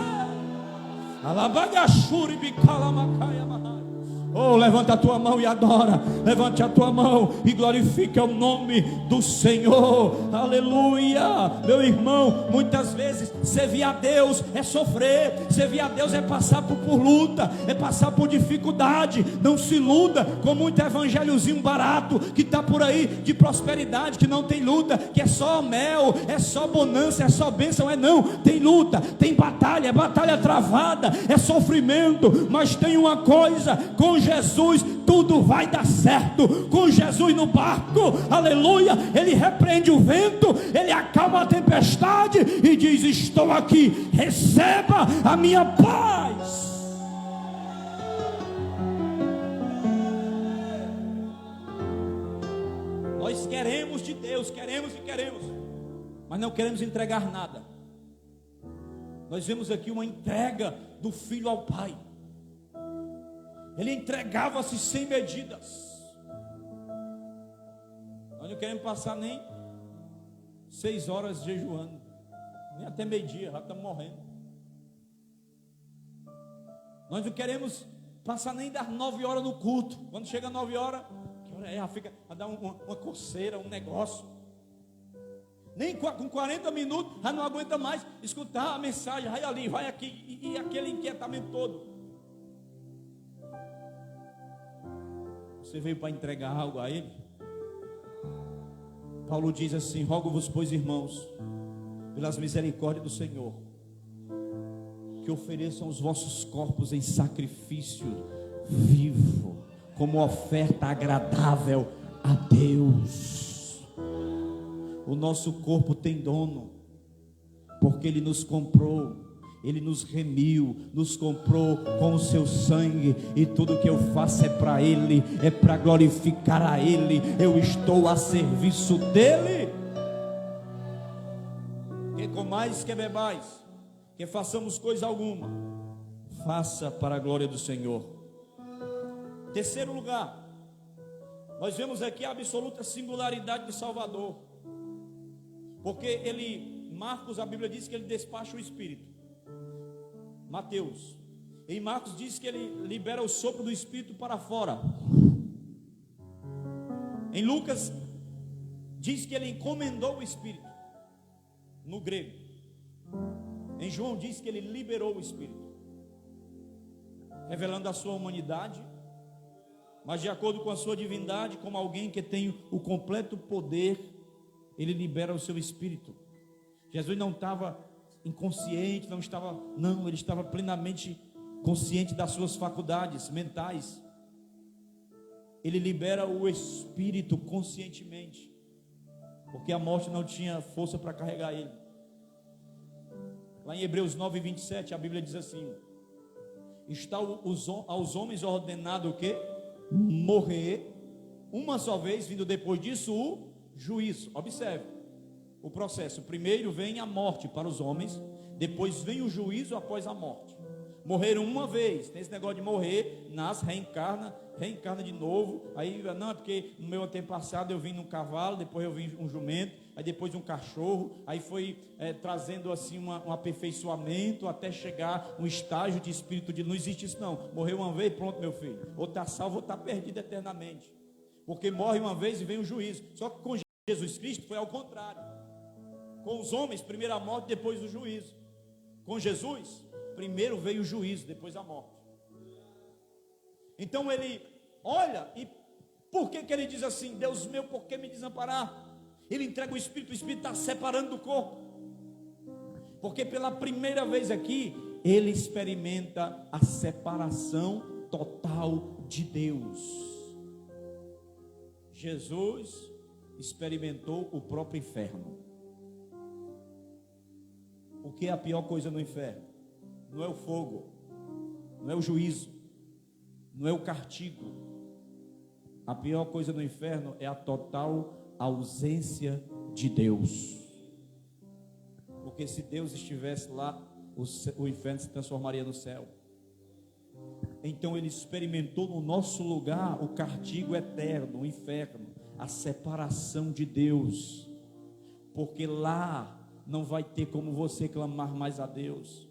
Oh, levanta a tua mão e adora. Levante a tua mão e glorifica o nome do Senhor. Aleluia. Meu irmão, muitas vezes servir a Deus é sofrer, servir a Deus é passar por luta, é passar por dificuldade. Não se iluda com muito evangelhozinho barato que está por aí, de prosperidade, que não tem luta, que é só mel, é só bonança, é só bênção. É não, tem luta, tem batalha, é batalha travada, é sofrimento. Mas tem uma coisa: com Jesus tudo vai dar certo. Com Jesus no barco, aleluia, Ele repreende o vento, Ele acalma a tempestade e diz: estou aqui, receba a minha paz. Nós queremos de Deus, queremos e queremos, mas não queremos entregar nada. Nós vemos aqui uma entrega do filho ao pai. Ele entregava-se sem medidas. Nós não queremos passar nem 6 horas jejuando, nem até meio-dia, já estamos morrendo. Nós não queremos passar nem das 9 horas no culto. Quando chega 9 horas, que hora é? Já fica a dar uma coceira, um negócio. Nem com 40 minutos já não aguenta mais escutar a mensagem. Vai ali, vai aqui, e aquele inquietamento todo. Você veio para entregar algo a Ele? Paulo diz assim: rogo-vos, pois, irmãos, pelas misericórdias do Senhor, que ofereçam os vossos corpos em sacrifício vivo, como oferta agradável a Deus. O nosso corpo tem dono, porque Ele nos comprou, Ele nos remiu, nos comprou com o seu sangue. E tudo que eu faço é para Ele, é para glorificar a Ele. Eu estou a serviço dEle. Que comais, que bebais, que façamos coisa alguma, faça para a glória do Senhor. Terceiro lugar, nós vemos aqui a absoluta singularidade do Salvador, porque ele, Marcos, a Bíblia diz que ele despacha o Espírito. Mateus, em Marcos diz que ele libera o sopro do Espírito para fora. Em Lucas diz que ele encomendou o Espírito, no grego. Em João diz que ele liberou o Espírito, revelando a sua humanidade, mas de acordo com a sua divindade, como alguém que tem o completo poder, ele libera o seu Espírito. Jesus não estava inconsciente, ele estava plenamente consciente das suas faculdades mentais. Ele libera o Espírito conscientemente, porque a morte não tinha força para carregar ele. Lá em Hebreus 9:27, a Bíblia diz assim: está aos homens ordenado o quê? morrer uma só vez, vindo depois disso o juízo. Observe o processo. Primeiro vem a morte para os homens, depois vem o juízo após a morte. Morreram uma vez, tem esse negócio de morrer, nasce, reencarna de novo. Aí, não, é porque no meu antepassado eu vim num cavalo, depois eu vim um jumento, aí depois um cachorro, aí foi trazendo assim um aperfeiçoamento até chegar um estágio de espírito de, não existe isso não, morreu uma vez, pronto meu filho, ou está salvo ou está perdido eternamente, porque morre uma vez e vem o juízo. Só que com Jesus Cristo foi ao contrário, com os homens, primeiro a morte, depois o juízo. Com Jesus, primeiro veio o juízo, depois a morte. Então ele olha, e por que ele diz assim: Deus meu, por que me desamparar? Ele entrega o Espírito está separando do corpo, porque pela primeira vez aqui, ele experimenta a separação total de Deus. Jesus experimentou o próprio inferno. O que é a pior coisa no inferno? Não é o fogo, não é o juízo, não é o castigo. A pior coisa no inferno é a total ausência de Deus. Porque se Deus estivesse lá, o inferno se transformaria no céu. Então ele experimentou no nosso lugar o castigo eterno, o inferno, a separação de Deus. Porque lá não vai ter como você clamar mais a Deus.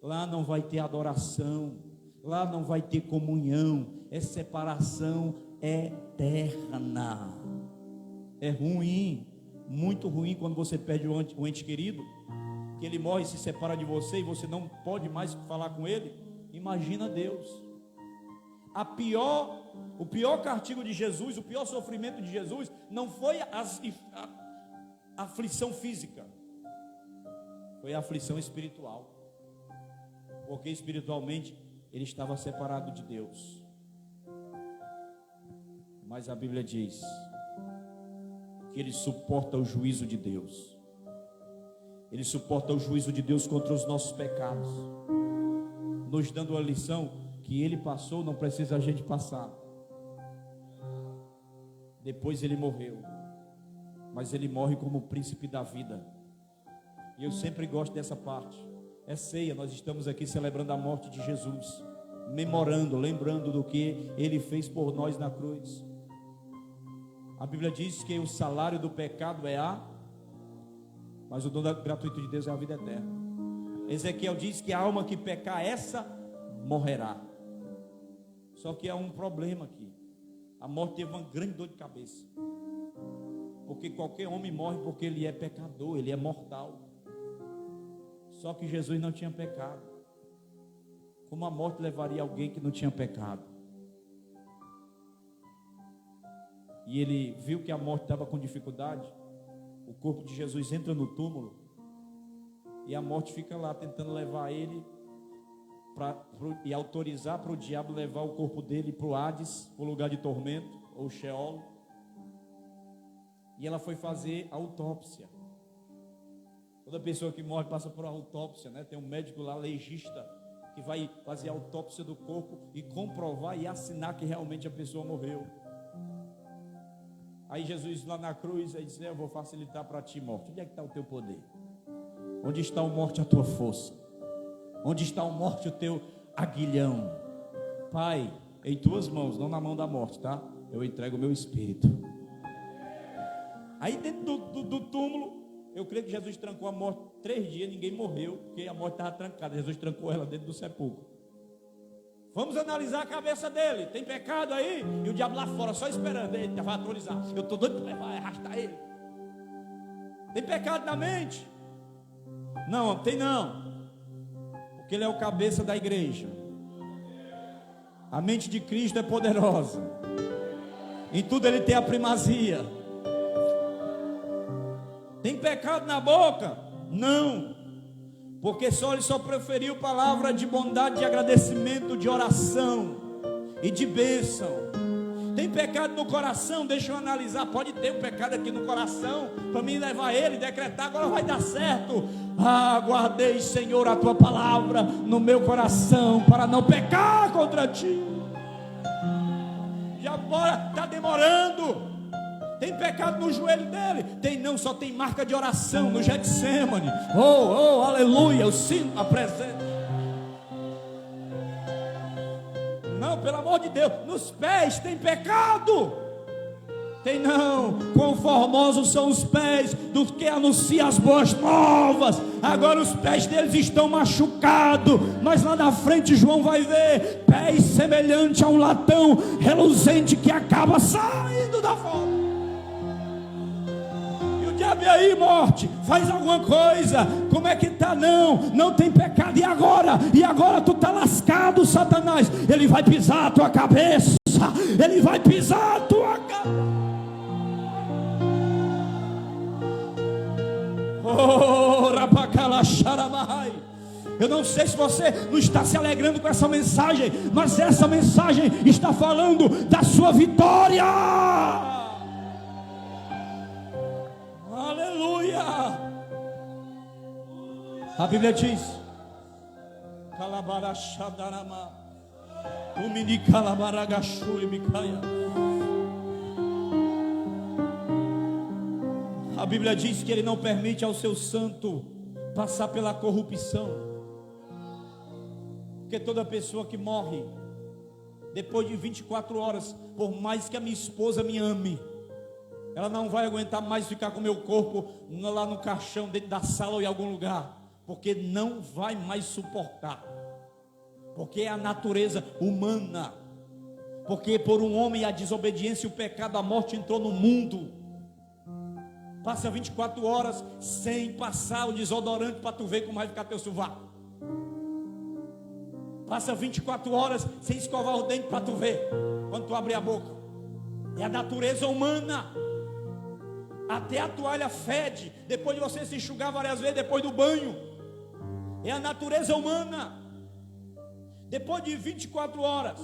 Lá não vai ter adoração, lá não vai ter comunhão, é separação eterna. É ruim, muito ruim quando você perde um ente querido, que ele morre e se separa de você e você não pode mais falar com ele. Imagina Deus. O pior castigo de Jesus, o pior sofrimento de Jesus não foi a aflição física, foi a aflição espiritual. Porque espiritualmente ele estava separado de Deus. Mas a Bíblia diz que ele suporta o juízo de Deus. Ele suporta o juízo de Deus contra os nossos pecados, nos dando a lição que ele passou, não precisa a gente passar. Depois ele morreu, mas ele morre como o príncipe da vida. E eu sempre gosto dessa parte. É ceia, nós estamos aqui celebrando a morte de Jesus, memorando, lembrando do que ele fez por nós na cruz. A Bíblia diz que o salário do pecado mas o dom gratuito de Deus é a vida eterna. Ezequiel diz que a alma que pecar, essa morrerá. Só que há um problema aqui. A morte teve uma grande dor de cabeça, porque qualquer homem morre porque ele é pecador, ele é mortal. Só que Jesus não tinha pecado. Como a morte levaria alguém que não tinha pecado? E ele viu que a morte estava com dificuldade. O corpo de Jesus entra no túmulo e a morte fica lá tentando levar ele e autorizar para o diabo levar o corpo dele para o Hades, para o lugar de tormento, ou Sheol. E ela foi fazer a autópsia. Toda pessoa que morre passa por autópsia, né? Tem um médico lá, legista, que vai fazer a autópsia do corpo e comprovar e assinar que realmente a pessoa morreu. Aí Jesus lá na cruz, aí disse: eu vou facilitar para ti, morte. Onde é que está o teu poder? Onde está o morte, a tua força? Onde está o morte, o teu aguilhão? Pai, em tuas mãos, não na mão da morte, tá? Eu entrego o meu espírito. Aí dentro do túmulo, eu creio que Jesus trancou a morte 3 dias, ninguém morreu, porque a morte estava trancada. Jesus trancou ela dentro do sepulcro. Vamos analisar a cabeça dele. Tem pecado aí? E o diabo lá fora, só esperando. Ele vai atualizar. Eu estou doido para levar, arrastar ele. Tem pecado na mente? Não, tem não. Porque ele é o cabeça da igreja. A mente de Cristo é poderosa. Em tudo ele tem a primazia. Tem pecado na boca? Não. Porque ele só proferiu palavra de bondade, de agradecimento, de oração e de bênção. Tem pecado no coração? Deixa eu analisar. Pode ter um pecado aqui no coração, para mim levar ele, decretar, agora vai dar certo. Guardei, Senhor, a tua palavra no meu coração, para não pecar contra ti. está demorando. Tem pecado no joelho dele? Tem não, só tem marca de oração no Getsêmani. Oh, aleluia, eu sinto a presença. Não, pelo amor de Deus, nos pés tem pecado. Tem não, quão formosos são os pés dos que anunciam as boas novas. Agora os pés deles estão machucados, mas lá na frente João vai ver pés semelhantes a um latão reluzente que acaba saindo da forma. E o diabo, e aí, morte, faz alguma coisa. Como é que está? Não tem pecado. E agora tu está lascado, Satanás. Ele vai pisar a tua cabeça. Ele vai pisar a tua cabeça. Eu não sei se você não está se alegrando com essa mensagem, mas essa mensagem está falando da sua vitória. Aleluia. A Bíblia diz: a Bíblia diz que Ele não permite ao seu santo passar pela corrupção, porque toda pessoa que morre depois de 24 horas, por mais que a minha esposa me ame, ela não vai aguentar mais ficar com o meu corpo lá no caixão, dentro da sala ou em algum lugar, porque não vai mais suportar, porque é a natureza humana, porque por um homem a desobediência, o pecado, a morte entrou no mundo. Passa 24 horas sem passar o desodorante para tu ver como vai ficar teu sovaco. Passa 24 horas sem escovar o dente para tu ver quando tu abrir a boca. É a natureza humana. Até a toalha fede depois de você se enxugar várias vezes depois do banho. É a natureza humana. Depois de 24 horas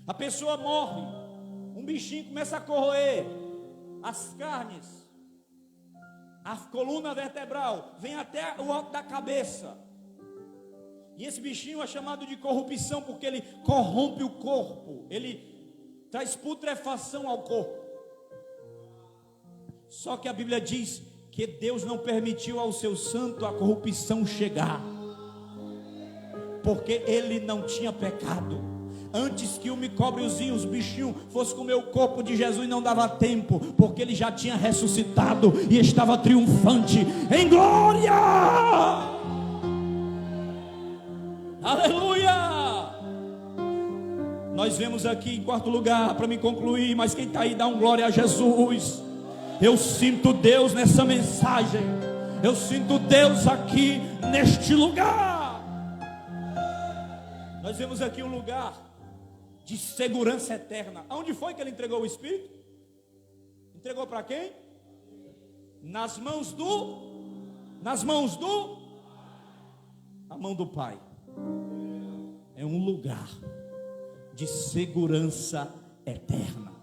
a pessoa morre, um bichinho começa a corroer as carnes, a coluna vertebral vem até o alto da cabeça, e esse bichinho é chamado de corrupção, porque ele corrompe o corpo, ele traz putrefação ao corpo. Só que a Bíblia diz que Deus não permitiu ao seu santo a corrupção chegar, porque ele não tinha pecado. Antes que o micróbiozinho, os bichinhos fosse comer o corpo de Jesus, não dava tempo, porque ele já tinha ressuscitado e estava triunfante em glória. Aleluia. Nós vemos aqui em quarto lugar, para me concluir, mas quem está aí dá um glória a Jesus. Eu sinto Deus nessa mensagem, eu sinto Deus aqui neste lugar. Nós vemos aqui um lugar de segurança eterna. Aonde foi que ele entregou o Espírito? Entregou para quem? Nas mãos a mão do Pai. É um lugar de segurança eterna.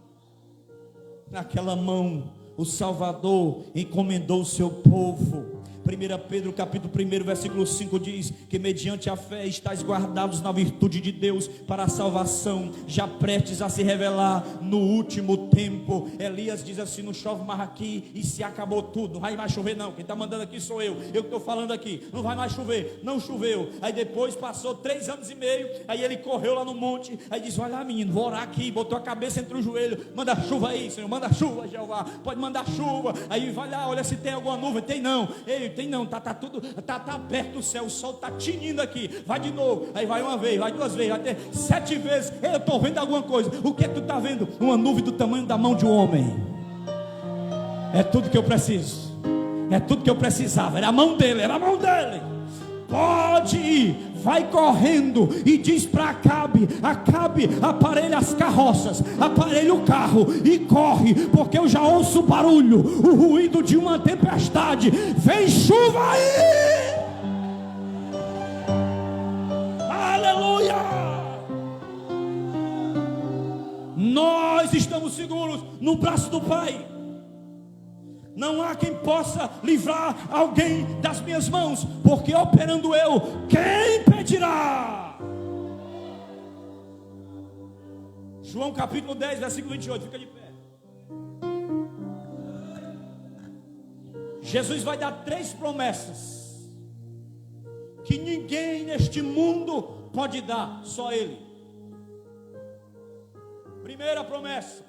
Naquela mão o Salvador encomendou o seu povo. 1 Pedro capítulo 1 versículo 5 diz que mediante a fé estáis guardados na virtude de Deus para a salvação, já prestes a se revelar no último tempo. Elias diz assim: não chove mais aqui e se acabou tudo, não vai mais chover não, quem está mandando aqui sou eu que estou falando aqui, não vai mais chover, não choveu. Aí depois passou 3 anos e meio, aí ele correu lá no monte, aí diz: olha lá menino, vou orar aqui, botou a cabeça entre os joelhos, manda chuva aí Senhor, manda chuva Jeová, pode mandar chuva. Aí vai lá, olha se tem alguma nuvem, tem não, tem não, tá tudo, tá aberto o céu, o sol tá tinindo aqui, vai de novo, aí vai uma vez, vai 2 vezes, vai ter 7 vezes, eu estou vendo alguma coisa. O que é que tu está vendo? Uma nuvem do tamanho da mão de um homem. É tudo que eu preciso, é tudo que eu precisava, era a mão dele, pode ir. Vai correndo e diz para Acabe: aparelha as carroças, aparelha o carro e corre, porque eu já ouço o barulho, o ruído de uma tempestade. Vem chuva aí. Aleluia. Nós estamos seguros no braço do Pai. Não há quem possa livrar alguém das minhas mãos, porque operando eu, quem impedirá? João capítulo 10, versículo 28, fica de pé. Jesus vai dar 3 promessas que ninguém neste mundo pode dar, só Ele. Primeira promessa: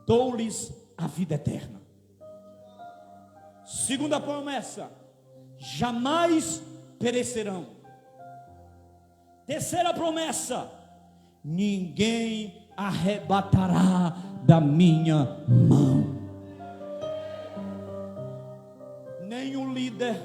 dou-lhes a vida eterna. Segunda promessa: jamais perecerão. Terceira promessa: ninguém arrebatará da minha mão. Nenhum líder,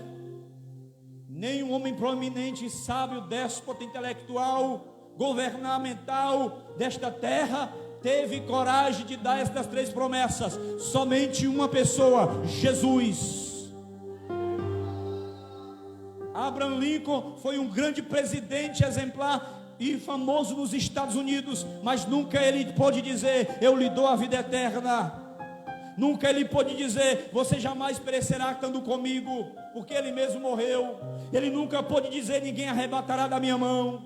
nenhum homem proeminente, sábio, déspota, intelectual, governamental desta terra teve coragem de dar estas 3 promessas. Somente uma pessoa: Jesus. Abraham Lincoln foi um grande presidente exemplar e famoso nos Estados Unidos, mas nunca ele pôde dizer: eu lhe dou a vida eterna. Nunca ele pôde dizer: você jamais perecerá estando comigo, porque ele mesmo morreu. Ele nunca pôde dizer: ninguém arrebatará da minha mão.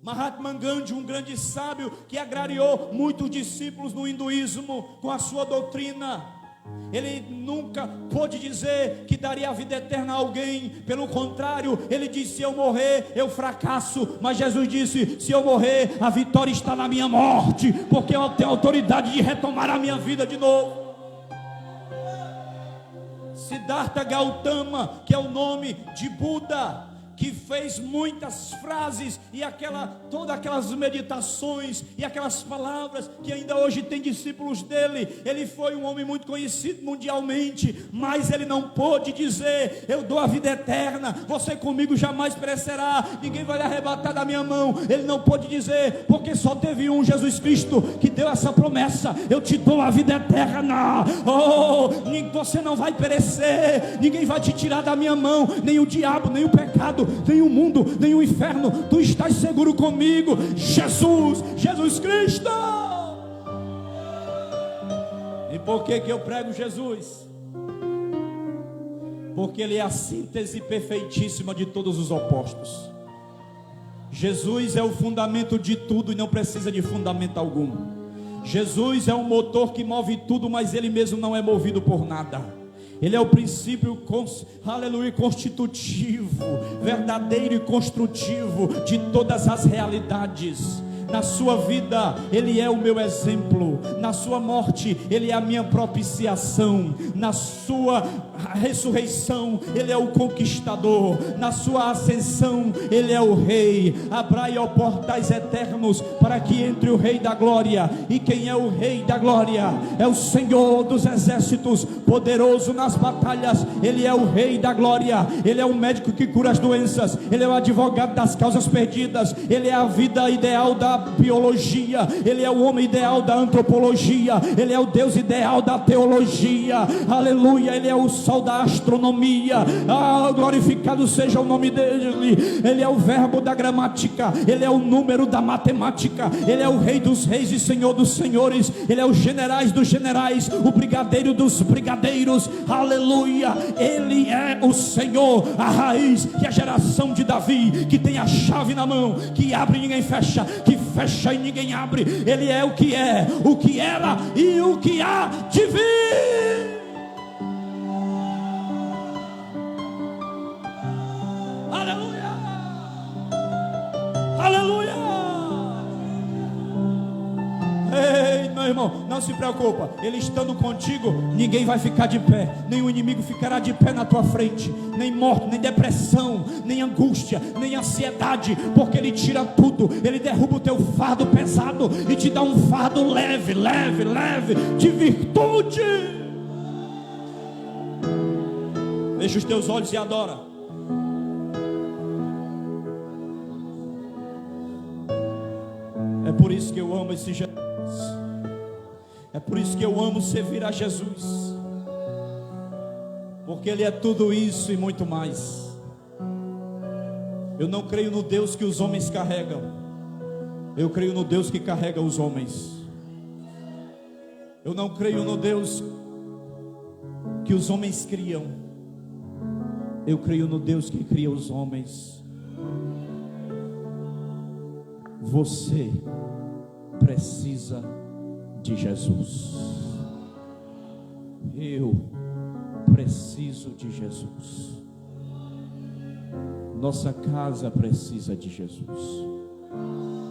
Mahatma Gandhi, um grande sábio que agrariou muitos discípulos no hinduísmo com a sua doutrina, ele nunca pôde dizer que daria a vida eterna a alguém. Pelo contrário, ele disse: se eu morrer, eu fracasso. Mas Jesus disse: se eu morrer, a vitória está na minha morte, porque eu tenho autoridade de retomar a minha vida de novo. Siddhartha Gautama, que é o nome de Buda, que fez muitas frases e todas aquelas meditações e aquelas palavras que ainda hoje tem discípulos dele. Ele foi um homem muito conhecido mundialmente, mas ele não pôde dizer: eu dou a vida eterna, você comigo jamais perecerá, ninguém vai lhe arrebatar da minha mão. Ele não pôde dizer, porque só teve um, Jesus Cristo, que deu essa promessa: eu te dou a vida eterna. Você não vai perecer, ninguém vai te tirar da minha mão, nem o diabo, nem o pecado, nem o mundo, nem o inferno. Tu estás seguro comigo, Jesus Cristo. E por que eu prego Jesus? Porque Ele é a síntese perfeitíssima de todos os opostos. Jesus é o fundamento de tudo e não precisa de fundamento algum. Jesus é um motor que move tudo, mas Ele mesmo não é movido por nada. Ele é o princípio, aleluia, constitutivo, verdadeiro e construtivo de todas as realidades. Na sua vida, Ele é o meu exemplo. Na sua morte, Ele é a minha propiciação. Na sua ressurreição, Ele é o conquistador. Na sua ascensão, Ele é o Rei. Abrai, ó portais eternos, para que entre o Rei da Glória. E quem é o Rei da Glória? É o Senhor dos exércitos, poderoso nas batalhas. Ele é o Rei da Glória. Ele é o médico que cura as doenças. Ele é o advogado das causas perdidas. Ele é a vida ideal da biologia. Ele é o homem ideal da antropologia. Ele é o Deus ideal da teologia. Aleluia. Ele é o sol da astronomia. Glorificado seja o nome dele. Ele é o verbo da gramática. Ele é o número da matemática. Ele é o Rei dos reis e Senhor dos senhores. Ele é o generais dos generais, o brigadeiro dos brigadeiros. Aleluia. Ele é o Senhor, a raiz e a geração de Davi, que tem a chave na mão, que abre e ninguém fecha, que fecha e ninguém abre. Ele é, o que era e o que há de vir. Aleluia, aleluia. Ei, meu irmão, não se preocupa. Ele estando contigo, ninguém vai ficar de pé. Nem o inimigo ficará de pé na tua frente. Nem morte, nem depressão, nem angústia, nem ansiedade. Porque Ele tira tudo. Ele derruba o teu fardo pesado e te dá um fardo leve, leve, leve, de virtude. Fecha os teus olhos e adora. É por isso que eu amo esse Jesus. É por isso que eu amo servir a Jesus, porque Ele é tudo isso e muito mais. Eu não creio no Deus que os homens carregam, eu creio no Deus que carrega os homens. Eu não creio no Deus que os homens criam, eu creio no Deus que cria os homens. Você precisa de Jesus. Eu preciso de Jesus. Nossa casa precisa de Jesus.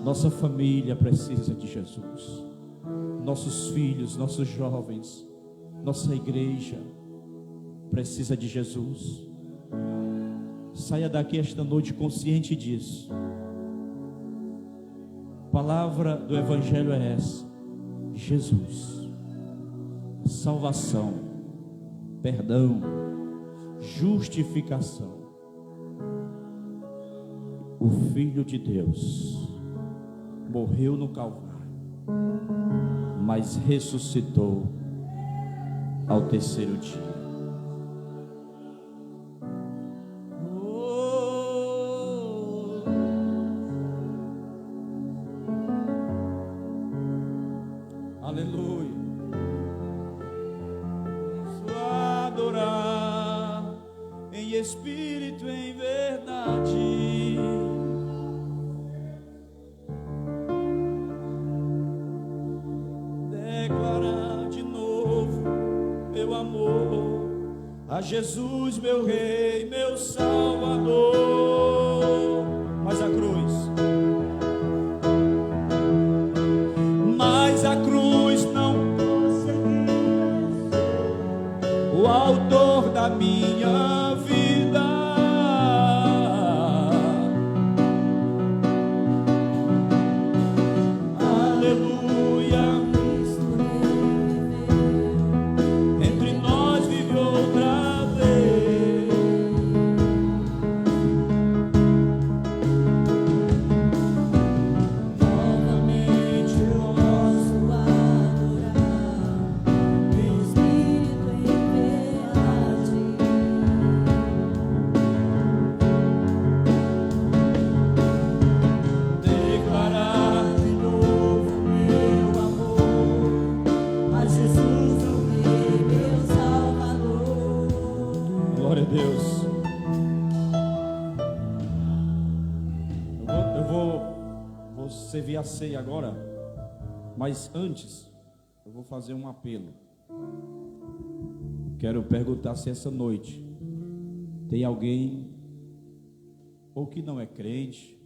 Nossa família precisa de Jesus. Nossos filhos, nossos jovens, nossa igreja precisa de Jesus. Saia daqui esta noite consciente disso. A palavra do Evangelho é essa: Jesus, salvação, perdão, justificação. O Filho de Deus morreu no Calvário, mas ressuscitou ao terceiro dia. Aleluia. Adorar em espírito e em verdade. Declarar de novo meu amor a Jesus, meu Rei, meu Salvador. Mas a cruz, o autor da minha vida, aleluia, entre nós vive outra vez. Novamente posso adorar em espírito e em verdade. Declarar de novo meu amor a Jesus, meu Rei, meu Salvador. Glória a Deus. Eu vou servir a ceia agora, mas antes eu vou fazer um apelo. Quero perguntar se essa noite tem alguém ou que não é crente,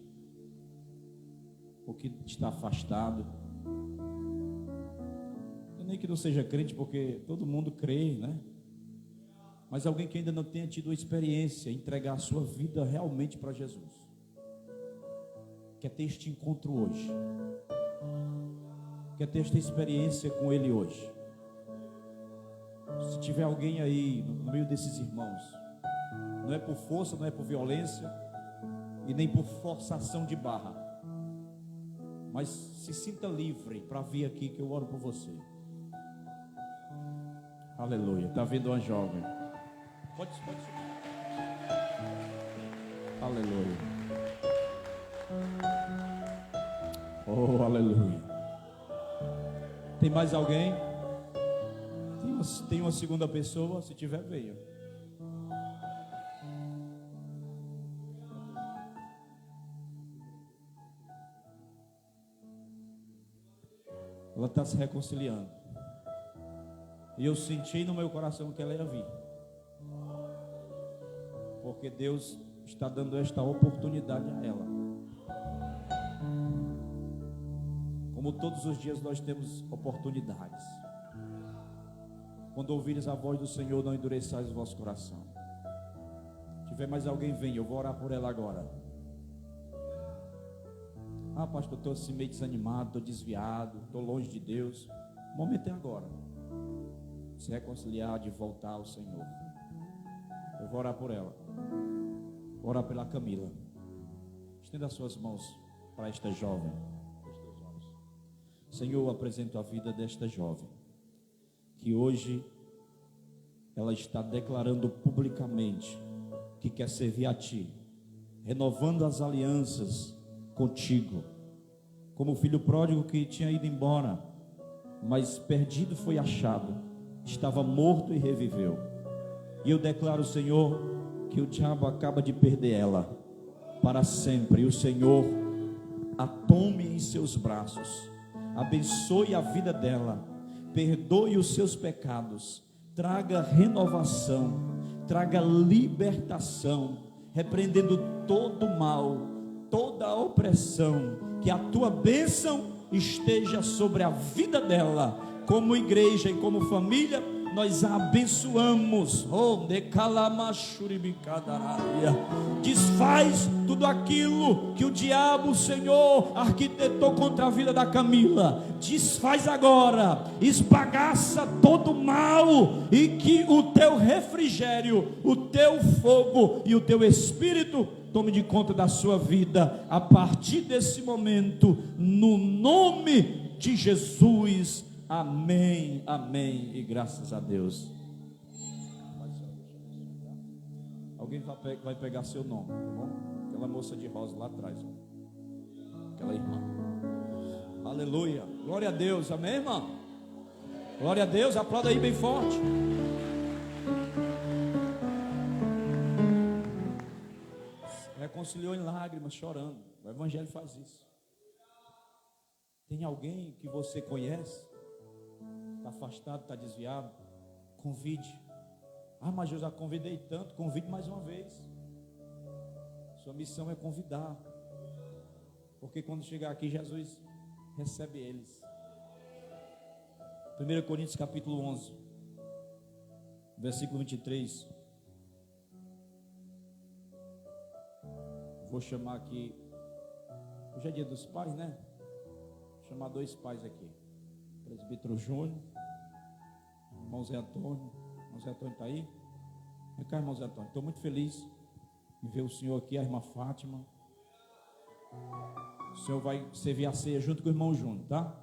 ou que está afastado. Nem que não seja crente, porque todo mundo crê, né? Mas alguém que ainda não tenha tido a experiência, entregar a sua vida realmente para Jesus. Quer ter este encontro hoje, quer ter esta experiência com Ele hoje. Se tiver alguém aí no meio desses irmãos, não é por força, não é por violência e nem por forçação de barra, mas se sinta livre para vir aqui que eu oro por você. Aleluia. Está vendo uma jovem? Pode subir. Aleluia. Oh, aleluia. Tem mais alguém? Tem uma segunda pessoa? Se tiver, venha. Ela está se reconciliando. E eu senti no meu coração que ela ia vir. Porque Deus está dando esta oportunidade a ela. Como todos os dias nós temos oportunidades. Quando ouvires a voz do Senhor, não endureçais o vosso coração. Se tiver mais alguém, vem. Eu vou orar por ela agora. Ah, pastor, estou assim meio desanimado, estou desviado, estou longe de Deus. O momento é agora. Se reconciliar, de voltar ao Senhor. Eu vou orar por ela. Vou orar pela Camila. Estenda as suas mãos para esta jovem. Senhor, eu apresento a vida desta jovem, que hoje ela está declarando publicamente que quer servir a Ti, renovando as alianças contigo, como o filho pródigo que tinha ido embora, mas perdido foi achado, estava morto e reviveu. E eu declaro, Senhor, que o diabo acaba de perder ela para sempre, e o Senhor a tome em seus braços abençoe a vida dela, perdoe os seus pecados, traga renovação, traga libertação, repreendendo todo mal, toda opressão, que a tua bênção esteja sobre a vida dela. Como igreja e como família, nós a abençoamos. Desfaz tudo aquilo que o diabo, Senhor, arquitetou contra a vida da Camila. Desfaz agora, esbagaça todo o mal, e que o teu refrigério, o teu fogo e o teu espírito tome de conta da sua vida a partir desse momento, no nome de Jesus. Amém, amém e graças a Deus. Alguém vai pegar seu nome, tá bom? Aquela moça de rosa lá atrás, ó. Aquela irmã. Aleluia, glória a Deus, amém, irmã? Glória a Deus, aplauda aí bem forte. Reconciliou em lágrimas, chorando. O Evangelho faz isso. Tem alguém que você conhece, está afastado, está desviado? Convide. Mas eu já convidei tanto. Convide mais uma vez. Sua missão é convidar, porque quando chegar aqui, Jesus recebe eles. 1 Coríntios capítulo 11, versículo 23. Vou chamar aqui. Hoje é dia dos pais, né? Vou chamar dois pais aqui. Presbítero Júnior, irmão Zé Antônio. Irmão Zé Antônio está aí? Vem cá, irmão Zé Antônio. Estou muito feliz em ver o senhor aqui, a irmã Fátima. O senhor vai servir a ceia junto com o irmão Júnior, tá?